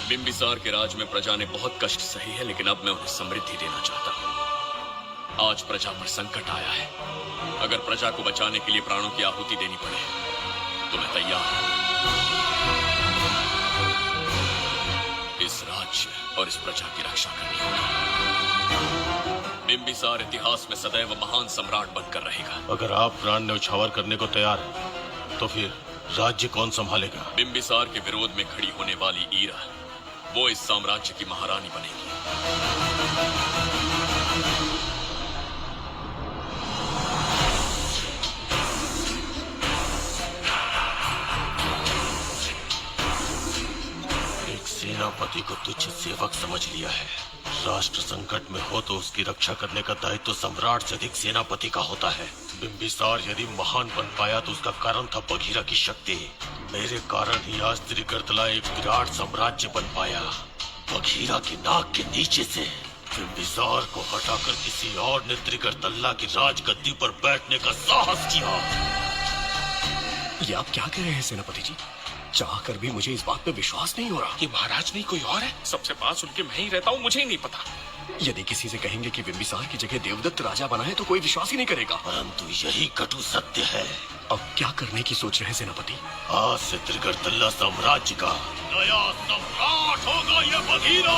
बिंबिसार के राज में प्रजा ने बहुत कष्ट सही है, लेकिन अब मैं उन्हें समृद्धि देना चाहता हूँ। आज प्रजा पर संकट आया है। अगर प्रजा को बचाने के लिए प्राणों की आहुति देनी पड़े तो मैं तैयार हूँ। इस राज्य और इस प्रजा की रक्षा करनी होगी। बिंबिसार इतिहास में सदैव महान सम्राट बनकर रहेगा। अगर आप प्राण न्यौछावर करने को तैयार हैं, तो फिर राज्य कौन संभालेगा? बिंबिसार के विरोध में खड़ी होने वाली ईरा, वो इस साम्राज्य की महारानी बनेगी। एक सेनापति को तुच्छ सेवक समझ लिया है। राष्ट्र संकट में हो तो उसकी रक्षा करने का दायित्व सम्राट से अधिक सेनापति का होता है। बिंबिसार यदि महान बन पाया तो उसका कारण था बघीरा की शक्ति। मेरे कारण ही आज त्रिगर्तला एक विराट साम्राज्य बन पाया। बघीरा की नाक के नीचे से बिंबिसार को हटाकर किसी और ने त्रिगर्तला की राजगद्दी पर बैठने का साहस किया। ये आप क्या कह रहे हैं सेनापति जी? चाहकर भी मुझे इस बात पे विश्वास नहीं हो रहा। ये महाराज नहीं कोई और है। सबसे पास उनके मैं ही रहता हूँ, मुझे ही नहीं पता। यदि किसी से कहेंगे कि बिंबिसार की जगह देवदत्त राजा बना है तो कोई विश्वास ही नहीं करेगा। परंतु यही कटु सत्य है। अब क्या करने की सोच रहे हैं सेनापति? आज से त्रिगर्तला साम्राज्य का नया सम्राट होगा ये बघीरा।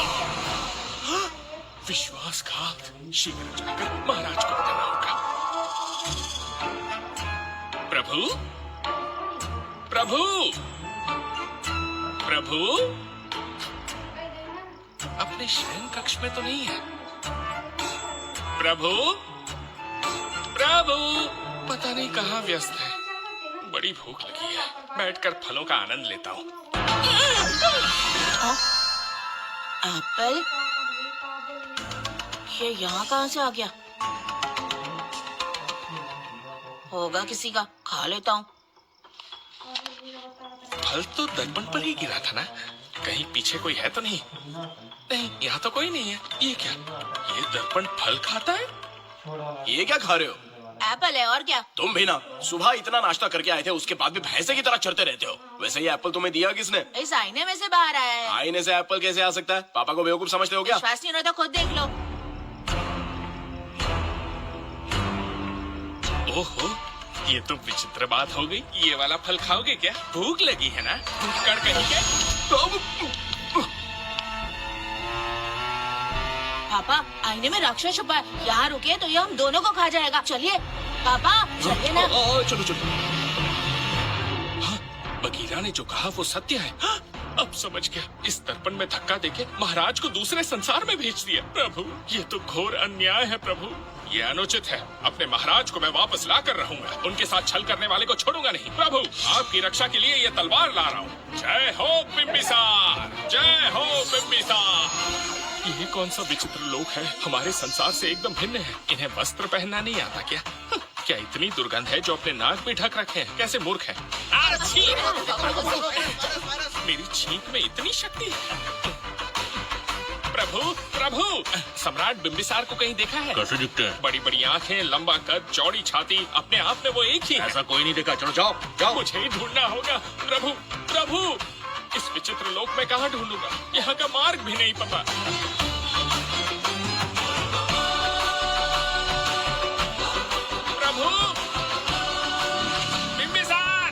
विश्वासघात। शीघ्र जाकर महाराज को बताना होगा। प्रभु, प्रभु, प्रभु, अपने शयन कक्ष में तो नहीं है। प्रभु, प्रभु, पता नहीं कहाँ व्यस्त है। बड़ी भूख लगी है, बैठकर फलों का आनंद लेता हूँ। एप्पल? ये यहाँ कहाँ से आ गया? होगा किसी का, खा लेता हूँ। फल तो दर्पण पर ही गिरा था ना? कहीं पीछे कोई है तो नहीं? नहीं, यहाँ तो कोई नहीं है। ये क्या? ये दर्पण फल खाता है? ये क्या खा रहे हो? एप्पल है और क्या। तुम भी ना सुबह इतना नाश्ता करके आए थे, उसके बाद भी भैंसे की तरह चढ़ते रहते हो। वैसे ये एप्पल तुम्हें दिया किसने? इस आईने में से बाहर आया है। आईने से एप्पल कैसे आ सकता है? पापा को बेवकूफ समझते हो क्या? विश्वास नहीं हो तो खुद देख लो। ओहो, ये तो विचित्र बात हो गई। ये वाला फल खाओगे क्या? भूख लगी है ना? भूखड़ कहीं के। पापा आईने में राक्षस छुपा है, यहाँ रुके तो ये हम दोनों को खा जाएगा। चलिए पापा चलिए ना। चलो चलो। हाँ, बगीरा ने जो कहा वो सत्य है। हाँ, अब समझ गया। इस दर्पण में धक्का देके महाराज को दूसरे संसार में भेज दिया। प्रभु ये तो घोर अन्याय है। प्रभु ये अनुचित है। अपने महाराज को मैं वापस ला कर रहूंगा। उनके साथ छल करने वाले को छोड़ूंगा नहीं। प्रभु आपकी रक्षा के लिए ये तलवार ला रहा हूँ। जय हो बिम्बिसार, जय हो बिम्बिसार। ये कौन सा विचित्र लोक है? हमारे संसार से एकदम भिन्न है। इन्हें वस्त्र पहनना नहीं आता क्या? क्या इतनी दुर्गंध है जो अपने नाक भी ढक रखे हैं? कैसे मूर्ख है। मेरी छींक में इतनी शक्ति है। प्रभु प्रभु, सम्राट बिम्बिसार को कहीं देखा है? कैसे दिखते हैं? बड़ी बड़ी आंखें, लंबा कद, चौड़ी छाती, अपने आप में वो एक ही है। ऐसा कोई नहीं देखा। चलो जाओ जाओ। मुझे ही ढूंढना होगा। प्रभु प्रभु, इस विचित्र लोक में कहाँ ढूंढूंगा? यहाँ का मार्ग भी नहीं पता। प्रभु बिम्बिसार,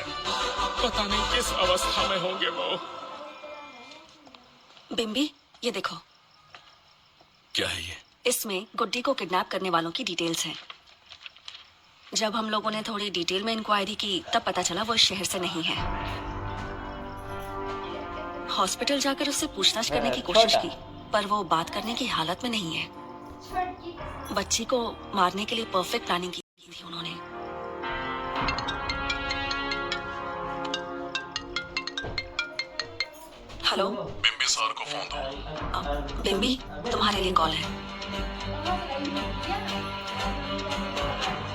पता नहीं किस अवस्था में होंगे वो। बिम्बी ये देखो। क्या है ये? इसमें गुड्डी को किडनैप करने वालों की डिटेल्स हैं। जब हम लोगों ने थोड़ी डिटेल में इंक्वायरी की तब पता चला वो इस शहर से नहीं है। हॉस्पिटल जाकर उससे पूछताछ करने की कोशिश की पर वो बात करने की हालत में नहीं है। बच्ची को मारने के लिए परफेक्ट प्लानिंग की थी उन्होंने। हेलो, बिम्बिसार को फोन दो। बिम्बी तुम्हारे लिए कॉल है।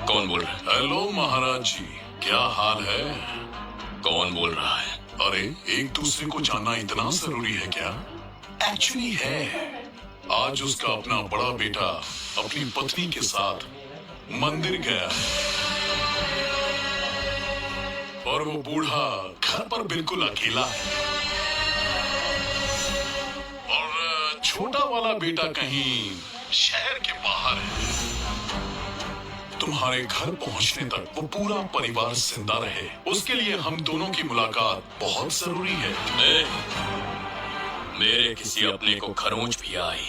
कौन बोल रहा है? हेलो महाराज जी, क्या हाल है? कौन बोल रहा है? अरे एक दूसरे को जानना इतना जरूरी है क्या? एक्चुअली है। आज उसका अपना बड़ा बेटा अपनी पत्नी के साथ मंदिर गया और वो बूढ़ा घर पर बिल्कुल अकेला है और छोटा वाला बेटा कहीं शहर के बाहर है। तुम्हारे घर पहुंचने तक वो पूरा परिवार जिंदा रहे, उसके लिए हम दोनों की मुलाकात बहुत जरूरी है। मेरे किसी अपने को खरोंच भी आई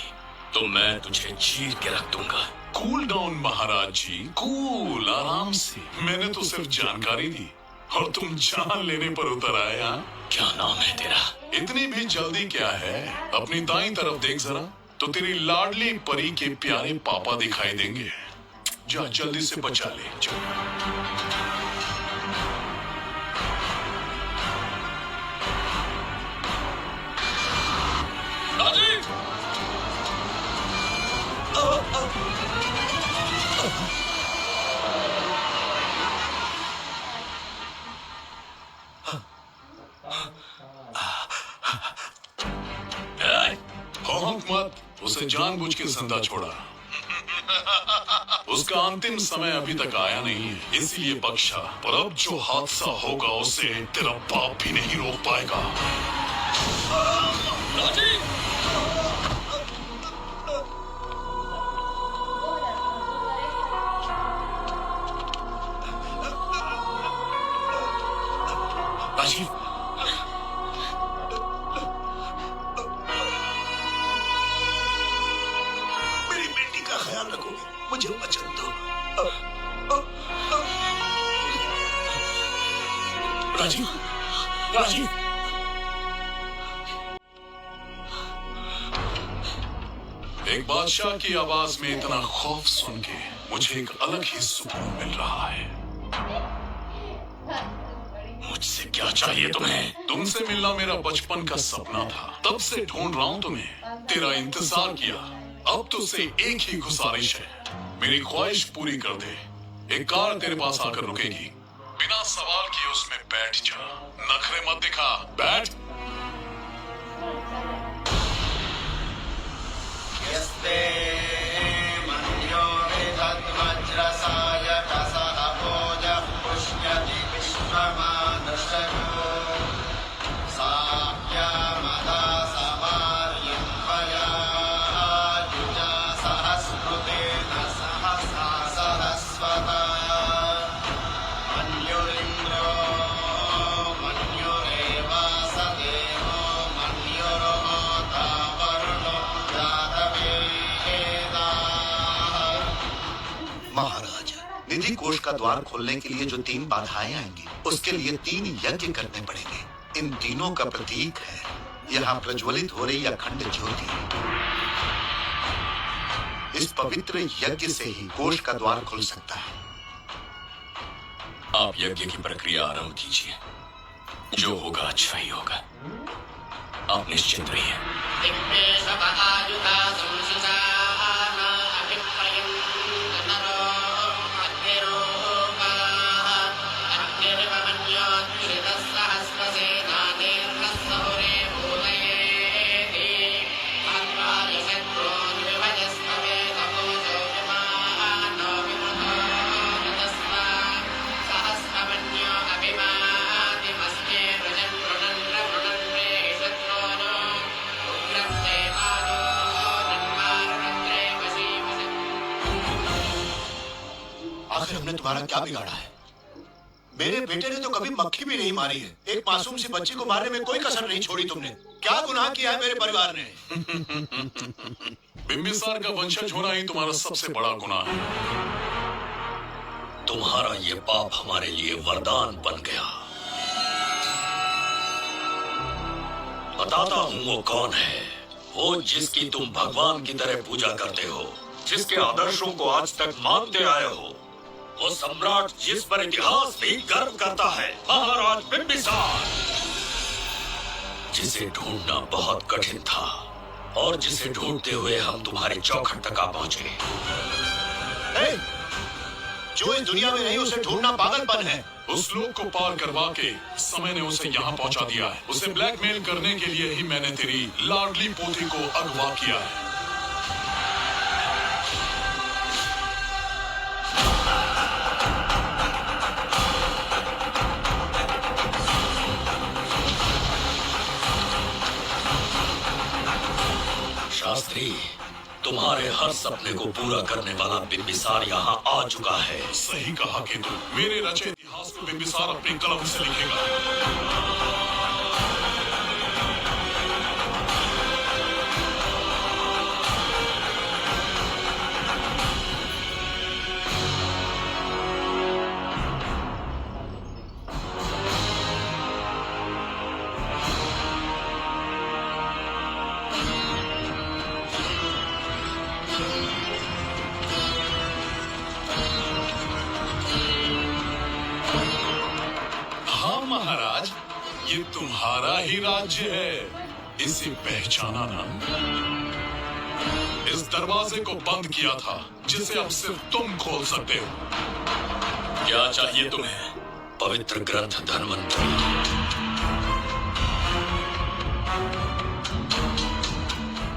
तो मैं तुझे चीर के रख दूंगा। कूल डाउन महाराज जी, कूल, आराम से। मैंने तो सिर्फ जानकारी दी और तुम जान लेने पर उतर आए। क्या नाम है तेरा? इतनी भी जल्दी क्या है? अपनी दाईं तरफ देख जरा तो तेरी लाडली परी के प्यारे पापा दिखाई देंगे। जा जल्दी से बचा ले। भौंक मत, उसे जानबूझ के जिंदा छोड़ा। उसका अंतिम समय अभी तक आया नहीं है, इसलिए बख्शा। पर अब जो हादसा होगा उसे तेरा बाप भी नहीं रोक पाएगा। राजीव, मेरी बेटी का ख्याल रखोगे? मुझे वचन दो। राजीव, राजीव। एक बादशाह की आवाज में इतना खौफ सुन के मुझे एक अलग ही सुकून मिल रहा है। मुझसे क्या चाहिए तुम्हें? तुमसे मिलना मेरा बचपन का सपना था, तब से ढूंढ रहा हूँ तुम्हें, तेरा इंतजार किया। अब तुझसे एक ही गुजारिश है, मेरी ख्वाहिश पूरी कर दे। एक कार तेरे पास आकर रुकेगी, बिना सवाल किए उसमें बैठ जा। नखरे मत दिखा, बैठ। यस्ते मन्यो विदद्वज्रसाय टसा महाराज, निधि कोष का द्वार खोलने के लिए जो 3 बाधाएं आएंगी, उसके लिए 3 यज्ञ करने पड़ेंगे। इन तीनों का प्रतीक है यहाँ प्रज्वलित हो रही अखंड ज्योति। इस पवित्र यज्ञ से ही कोष का द्वार खुल सकता है। आप यज्ञ की प्रक्रिया आरंभ कीजिए। जो होगा अच्छा ही होगा। आप निश्चिंत रहिए। आखिर हमने तुम्हारा क्या बिगाड़ा है? मेरे बेटे ने तो कभी मक्खी भी नहीं मारी है। एक मासूम सी बच्ची को मारने में कोई कसर नहीं छोड़ी तुमने। क्या गुनाह किया है मेरे परिवार ने? बिंबिसार का वंशज होना ही तुम्हारा सबसे बड़ा गुनाह है। तुम्हारा ये पाप हमारे लिए वरदान बन गया। बताता हूँ वो कौन है। वो जिसकी तुम भगवान की तरह पूजा करते हो, जिसके आदर्शों को आज तक मानते आए हो, वो सम्राट जिस पर इतिहास भी गर्व करता है, महाराज बिंबिसार, जिसे ढूंढना बहुत कठिन था और जिसे ढूंढते हुए हम तुम्हारे चौखट तक आ पहुंचे। जो इस दुनिया में नहीं उसे ढूंढना पागलपन है। उस लोक को पार करवा के समय ने उसे यहाँ पहुँचा दिया है। उसे ब्लैकमेल करने के लिए ही मैंने तेरी लाडली पोती को अगवा किया है। शास्त्री, तुम्हारे हर सपने को पूरा करने वाला बिंबिसार यहाँ आ चुका है। सही कहा केतु। मेरे रचे इतिहास को बिंबिसार अपनी कलम से लिखेगा। महाराज, ये तुम्हारा ही राज्य है। इसे पहचाना ना। इस दरवाजे को बंद किया था जिसे अब सिर्फ तुम खोल सकते हो। क्या चाहिए तुम्हें? पवित्र ग्रंथ धन्वंतरी।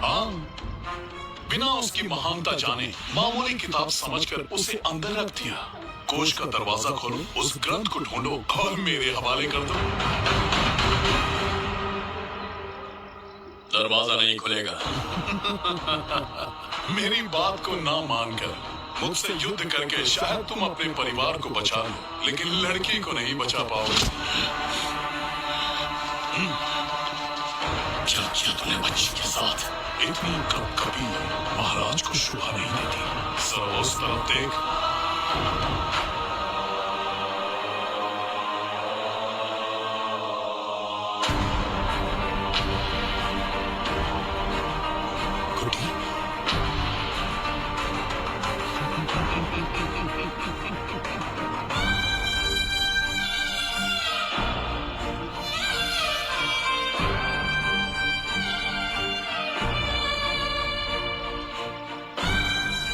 हाँ, बिना उसकी महानता जाने मामूली किताब समझकर उसे अंदर रख दिया। कोष का दरवाजा खोलो, उस ग्रंथ को ढूंढो और मेरे हवाले कर दो। दरवाजा नहीं खुलेगा। मेरी बात को ना मानकर मुझसे युद्ध करके शायद तुम अपने परिवार को बचा लो, लेकिन लड़की को नहीं बचा पाओगे। क्या किया तूने बच्ची के साथ? इतनी कभी महाराज को शोभा नहीं देती। सब उस तरफ देख।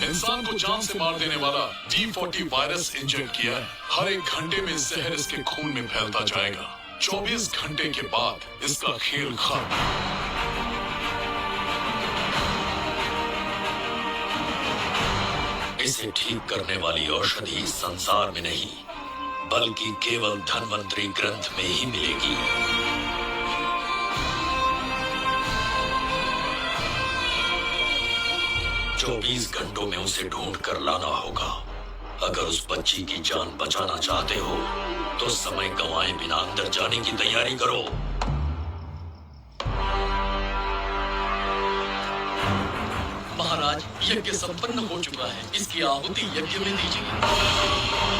इंसान को जान से मार देने वाला D40 वायरस इंजेक्ट किया है। हर एक घंटे में जहर इसके खून में फैलता जाएगा। 24 घंटे के बाद इसका खेल खत्म। इसे ठीक करने वाली औषधि संसार में नहीं, बल्कि केवल धन्वंतरी ग्रंथ में ही मिलेगी। 24 घंटों में उसे ढूंढ कर लाना होगा। अगर उस बच्ची की जान बचाना चाहते हो तो समय गंवाए बिना अंदर जाने की तैयारी करो। महाराज, यज्ञ संपन्न हो चुका है, इसकी आहुति यज्ञ में दीजिए।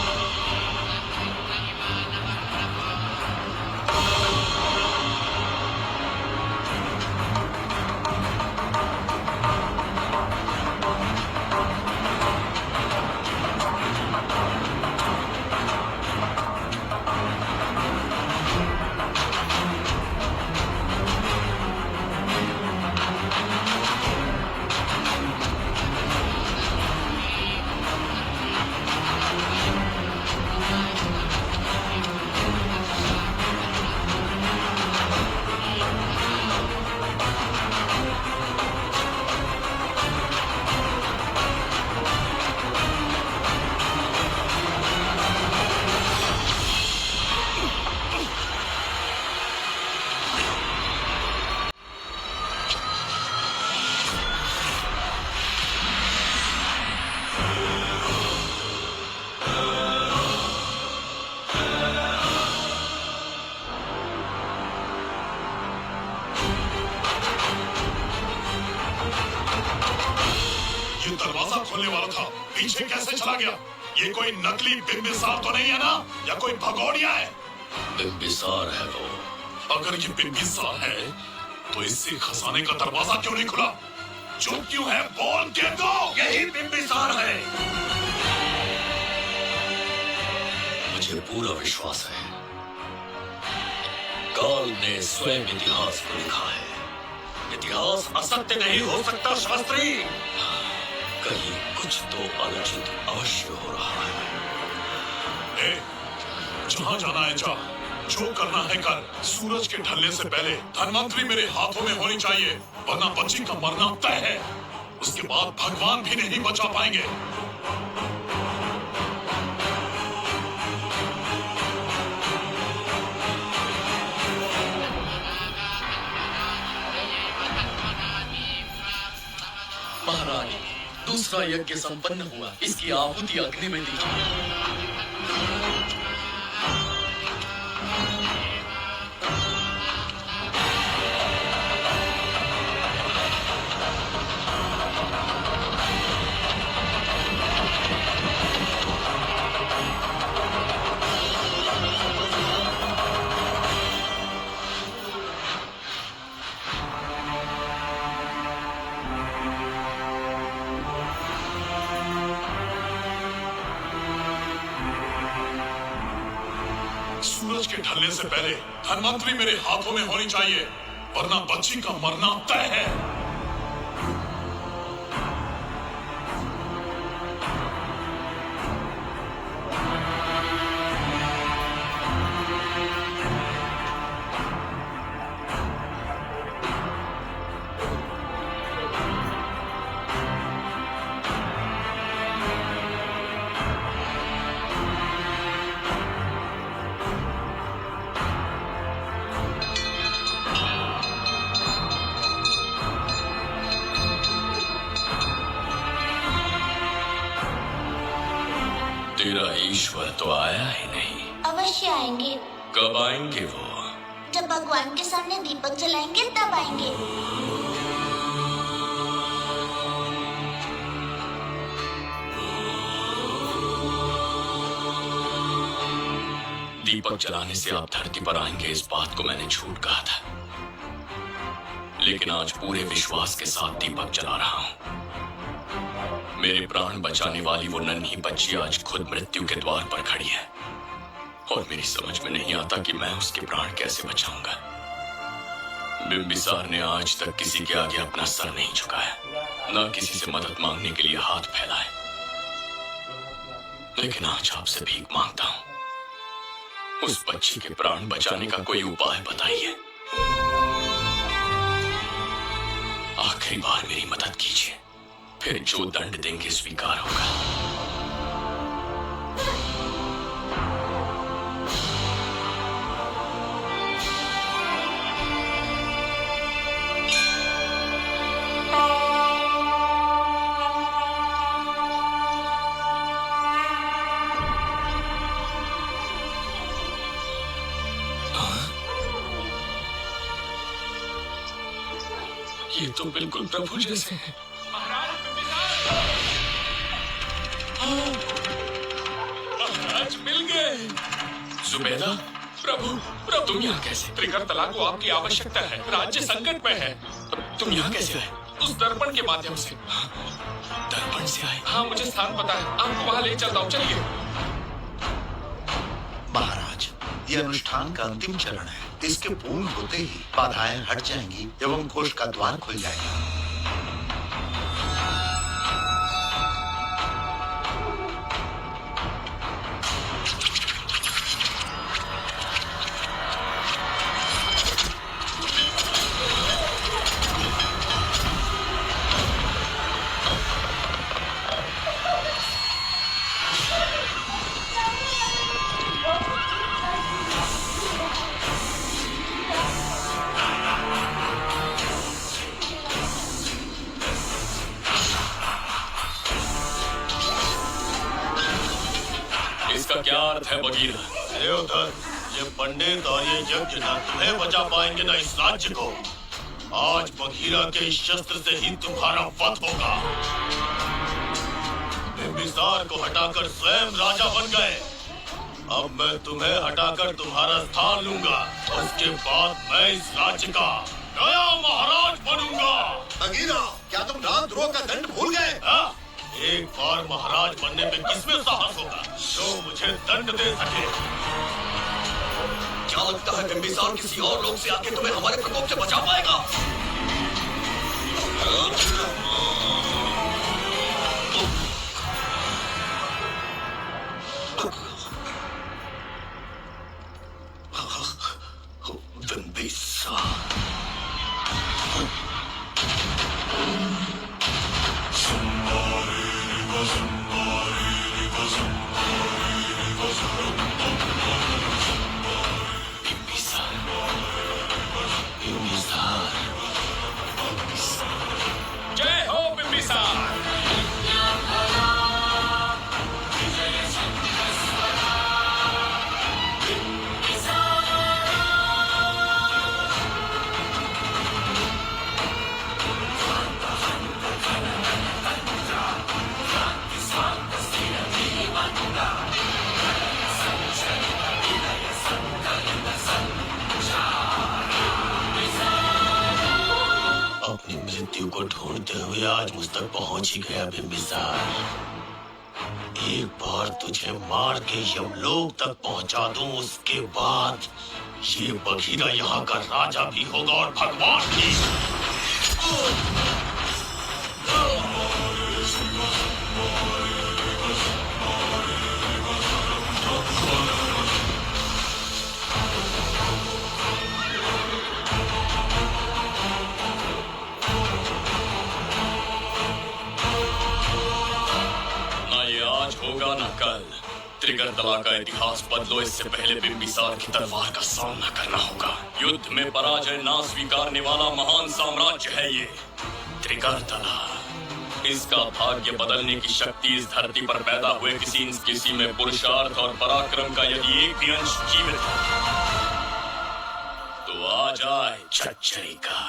खोलने वाला था, पीछे कैसे चला गया? ये कोई नकली बिम्बिसार तो नहीं है ना, या कोई भगोड़िया है? बिम्बिसार है वो। अगर ये बिम्बिसार है तो इससे खजाने का दरवाजा क्यों नहीं खुला? चुप क्यों है? बोल के दो। यही बिम्बिसार है। मुझे पूरा विश्वास है, काल ने स्वयं इतिहास को लिखा है। इतिहास असत्य नहीं हो सकता शास्त्री। कहीं कुछ तो अनुचित अवश्य हो रहा है। जहाँ जाना है जा, जो करना है कर। सूरज के ढलने से पहले धनवंतरी मेरे हाथों में होनी चाहिए, वरना बच्ची का मरना तय है। उसके बाद भगवान भी नहीं बचा पाएंगे। महाराज, दूसरा यज्ञ संपन्न हुआ, इसकी आहुति अग्नि में दीजिए। सूरज के ढलने से पहले धनवंतरी मेरे हाथों में होनी चाहिए, वरना बच्ची का मरना तय है। तेरा ईश्वर तो आया ही नहीं। अवश्य आएंगे। कब आएंगे वो? जब भगवान के सामने दीपक जलाएंगे तब आएंगे। दीपक जलाने से आप धरती पर आएंगे, इस बात को मैंने झूठ कहा था, लेकिन आज पूरे विश्वास के साथ दीपक जला रहा हूं। मेरे प्राण बचाने वाली वो नन्ही बच्ची आज खुद मृत्यु के द्वार पर खड़ी है, और मेरी समझ में नहीं आता कि मैं उसके प्राण कैसे बचाऊंगा। बिम्बिसार ने आज तक किसी के आगे अपना सर नहीं झुकाया, ना किसी से मदद मांगने के लिए हाथ फैलाए, लेकिन आज आपसे भीख मांगता हूं। उस बच्ची के प्राण बचाने का कोई उपाय बताइए। आखिरी बार मेरी मदद कीजिए, फिर जो दंड देंगे स्वीकार होगा। ये तो बिल्कुल प्रभु जैसे है। जुबैदा, प्रभु प्रभु तुम यहाँ कैसे? त्रिगर्तला को आपकी आवश्यकता है, राज्य संकट में है। तुम यहाँ कैसे आए? उस दर्पण के माध्यम से। दर्पण से आए? हाँ, मुझे स्थान पता है, आपको वहाँ ले चलता हूँ, चलिए। महाराज, ये अनुष्ठान का अंतिम चरण है। इसके पूर्ण होते ही बाधाएं हट जाएंगी एवं कोष का द्वार खुल जाएगा। इसका क्या अर्थ है भगीरथ? देवधर, ये पंडित और ये यज्ञ न तुम्हें बचा पाएंगे न इस राज्य को। आज बघीरा के इस शस्त्र से ही तुम्हारा वध होगा। बिंबिसार को हटाकर स्वयं राजा बन गए। अब मैं तुम्हें हटाकर तुम्हारा स्थान लूंगा। उसके बाद मैं इस राज्य का नया महाराज बनूंगा। बघीरा, क्या तुम राजद्रोह का दंड भूल गए? एक बार महाराज बनने में किसमें साहस होगा जो मुझे दंड दे सके? क्या लगता है बिंबिसार किसी और लोग से आके तुम्हें हमारे प्रकोप से बचा पाएगा? जय हो बिंबिसार। अपनी मृत्यु को ढूंढते हुए आज मुझ तक पहुंच ही गया बिंबिसार। एक बार तुझे मार के यमलोक तक पहुंचा दूं, उसके बाद ये बघीरा यहाँ का राजा भी होगा और भगवान भी। होगा ना कल। त्रिगर्तला का इतिहास बदलो, इससे पहले बिंबिसार की तलवार का सामना करना होगा। युद्ध में पराजय ना स्वीकारने वाला महान साम्राज्य है ये त्रिगर्तला। इसका भाग्य बदलने की शक्ति इस धरती पर पैदा हुए किसी में पुरुषार्थ और पराक्रम का यदि एक भी अंश जीवित है तो आ जाए चच्चई का।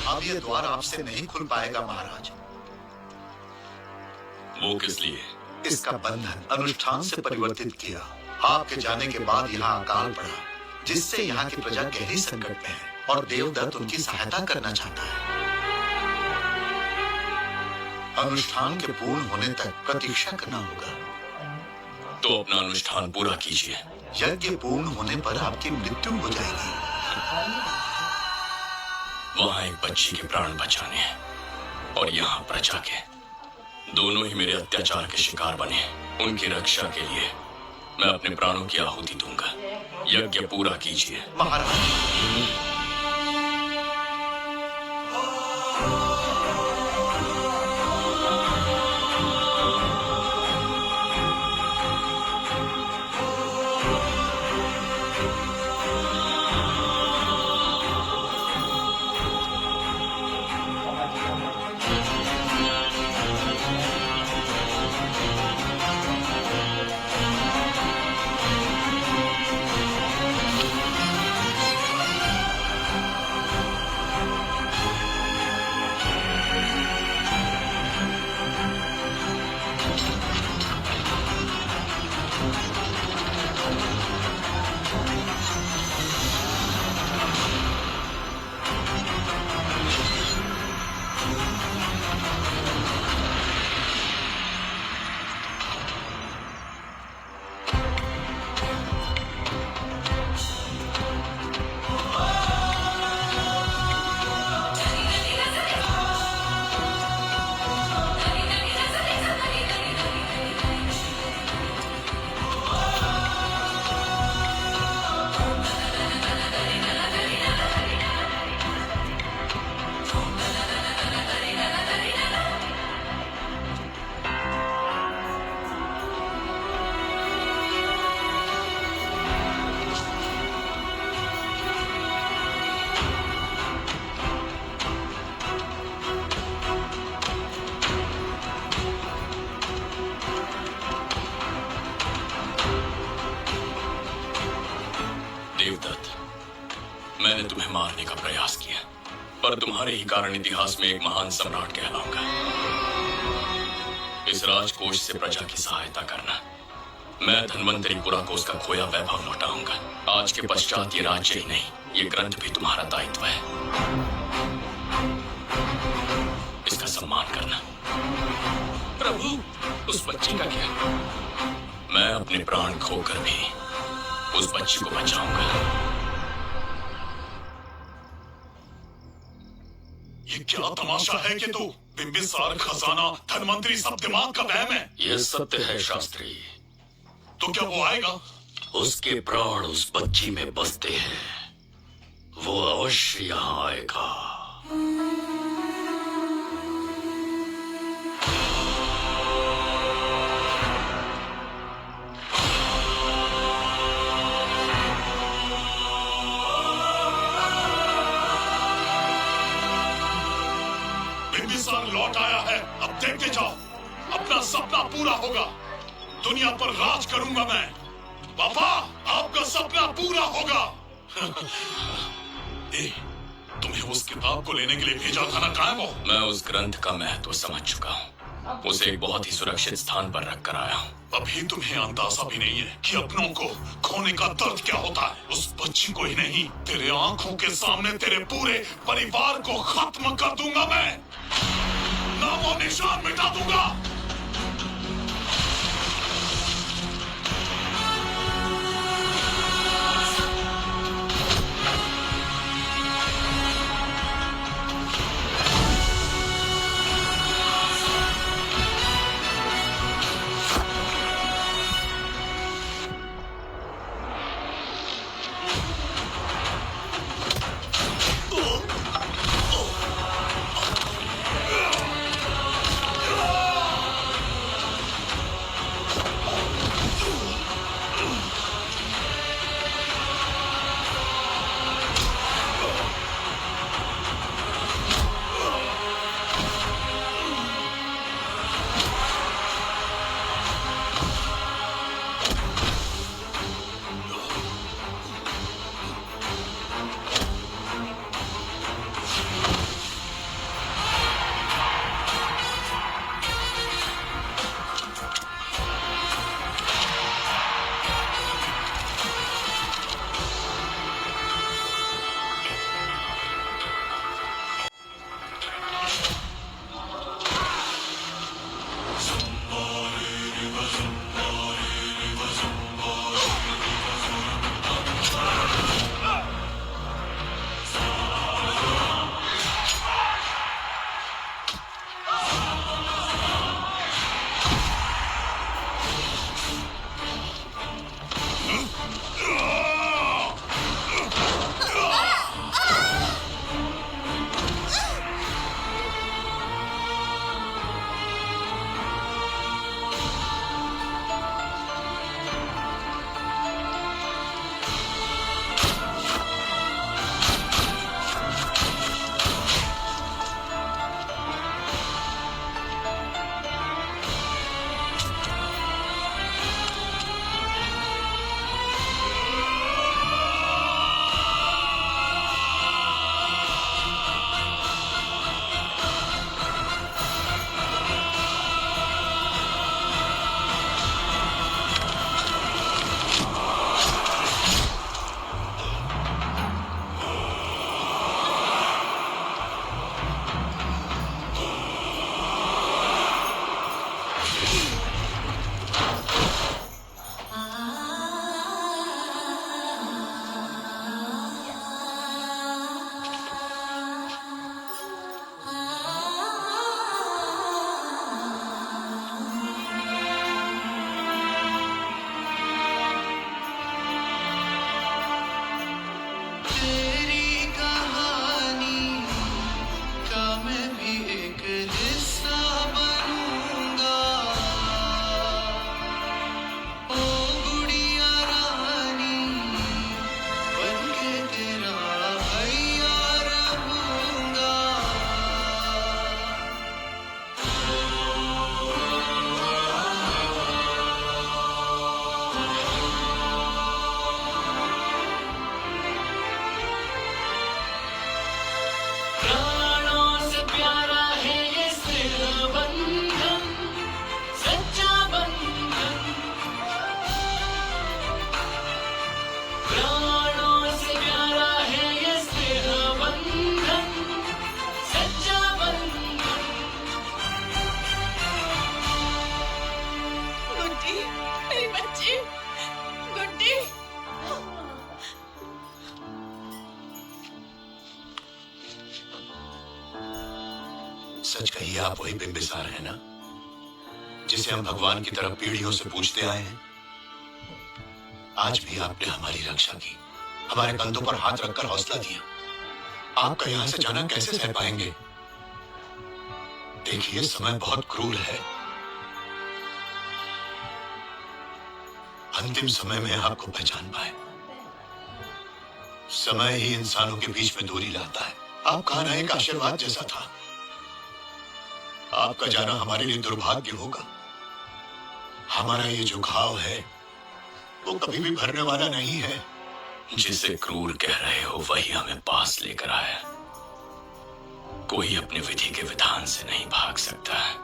अब ये द्वार आपसे नहीं खुल पाएगा महाराज। वो किस लिए? इसका बंधन अनुष्ठान से परिवर्तित किया। आपके जाने के बाद यहाँ अकाल पड़ा, जिससे यहाँ की प्रजा गहरी संकट में है और देवदत्त उनकी सहायता करना चाहता है। अनुष्ठान के पूर्ण होने तक प्रतीक्षा करना होगा। तो अपना अनुष्ठान पूरा कीजिए। यज्ञ पूर्ण होने पर आपकी मृत्यु हो जाएगी। वहां एक बच्ची के प्राण बचाने हैं और यहाँ प्रजा के, दोनों ही मेरे अत्याचार के शिकार बने। उनकी रक्षा के लिए मैं अपने प्राणों की आहुति दूंगा। यज्ञ पूरा कीजिए। महाराज, मैंने तुम्हें मारने का प्रयास किया, पर तुम्हारे ही कारण इतिहास में एक महान सम्राट कहलाऊंगा। इस राजकोष से प्रजा की सहायता करना। मैं धन्वंतरी पुरा को उसका खोया वैभव लौटाऊंगा। आज के पश्चात ये राज्य ही नहीं, ये ग्रंथ भी तुम्हारा दायित्व है। इसका सम्मान करना। प्रभु, उस बच्ची का क्या? मैं अपने प्राण खोकर भी उस बच्ची को बचाऊंगा। ये क्या तमाशा है कि तू बिंबिसार खजाना धनवंतरी सब दिमाग का वहम है। ये सत्य है शास्त्री। तो क्या वो आएगा? उसके प्राण उस बच्ची में बसते हैं, वो अवश्य यहाँ आएगा। बिंबिसार लौट आया है, अब देखते जाओ, अपना सपना पूरा होगा। दुनिया पर राज करूंगा मैं। पापा, आपका सपना पूरा होगा। तुम्हें उस किताब को लेने के लिए भेजा था ना, कहाँ है वो? मैं उस ग्रंथ का महत्व समझ चुका हूँ। उसे एक बहुत ही सुरक्षित स्थान पर रख कर आया हूँ। अभी तुम्हें अंदाजा भी नहीं है कि अपनों को खोने का दर्द क्या होता है। उस बच्ची को ही नहीं, तेरे आंखों के सामने तेरे पूरे परिवार को खत्म कर दूंगा मैं। नामो निशान मिटा दूंगा। सच कहिए, आप वही बिंबिसार है ना, जिसे हम भगवान की तरफ पीढ़ियों से पूछते आए हैं। आज भी आपने हमारी रक्षा की, हमारे कंधों पर हाथ रखकर हौसला दिया। आपका यहां से जाना कैसे सह पाएंगे? देखिए, समय बहुत क्रूर है। अंतिम समय में आपको पहचान पाए। समय ही इंसानों के बीच में दूरी लाता है। आपका आना एक आशीर्वाद जैसा था। आपका जाना हमारे लिए दुर्भाग्य होगा। हमारा ये जो घाव है वो कभी भी भरने वाला नहीं है। जिसे क्रूर कह रहे हो वही हमें पास लेकर आया। कोई अपनी विधि के विधान से नहीं भाग सकता है।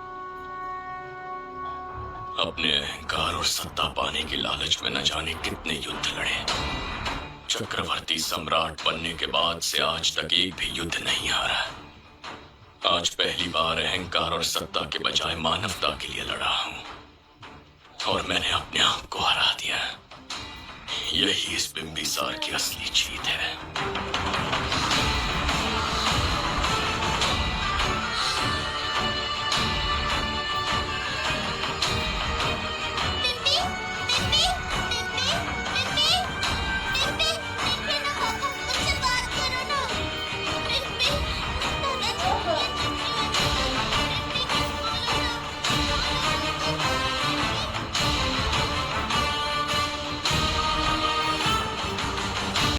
अपने अहंकार और सत्ता पाने की लालच में न जाने कितने युद्ध लड़े। चक्रवर्ती सम्राट बनने के बाद से आज तक एक भी युद्ध नहीं हारा। आज पहली बार अहंकार और सत्ता के बजाय मानवता के लिए लड़ा हूं और मैंने अपने आप को हरा दिया। यही इस बिंबिसार की असली जीत है।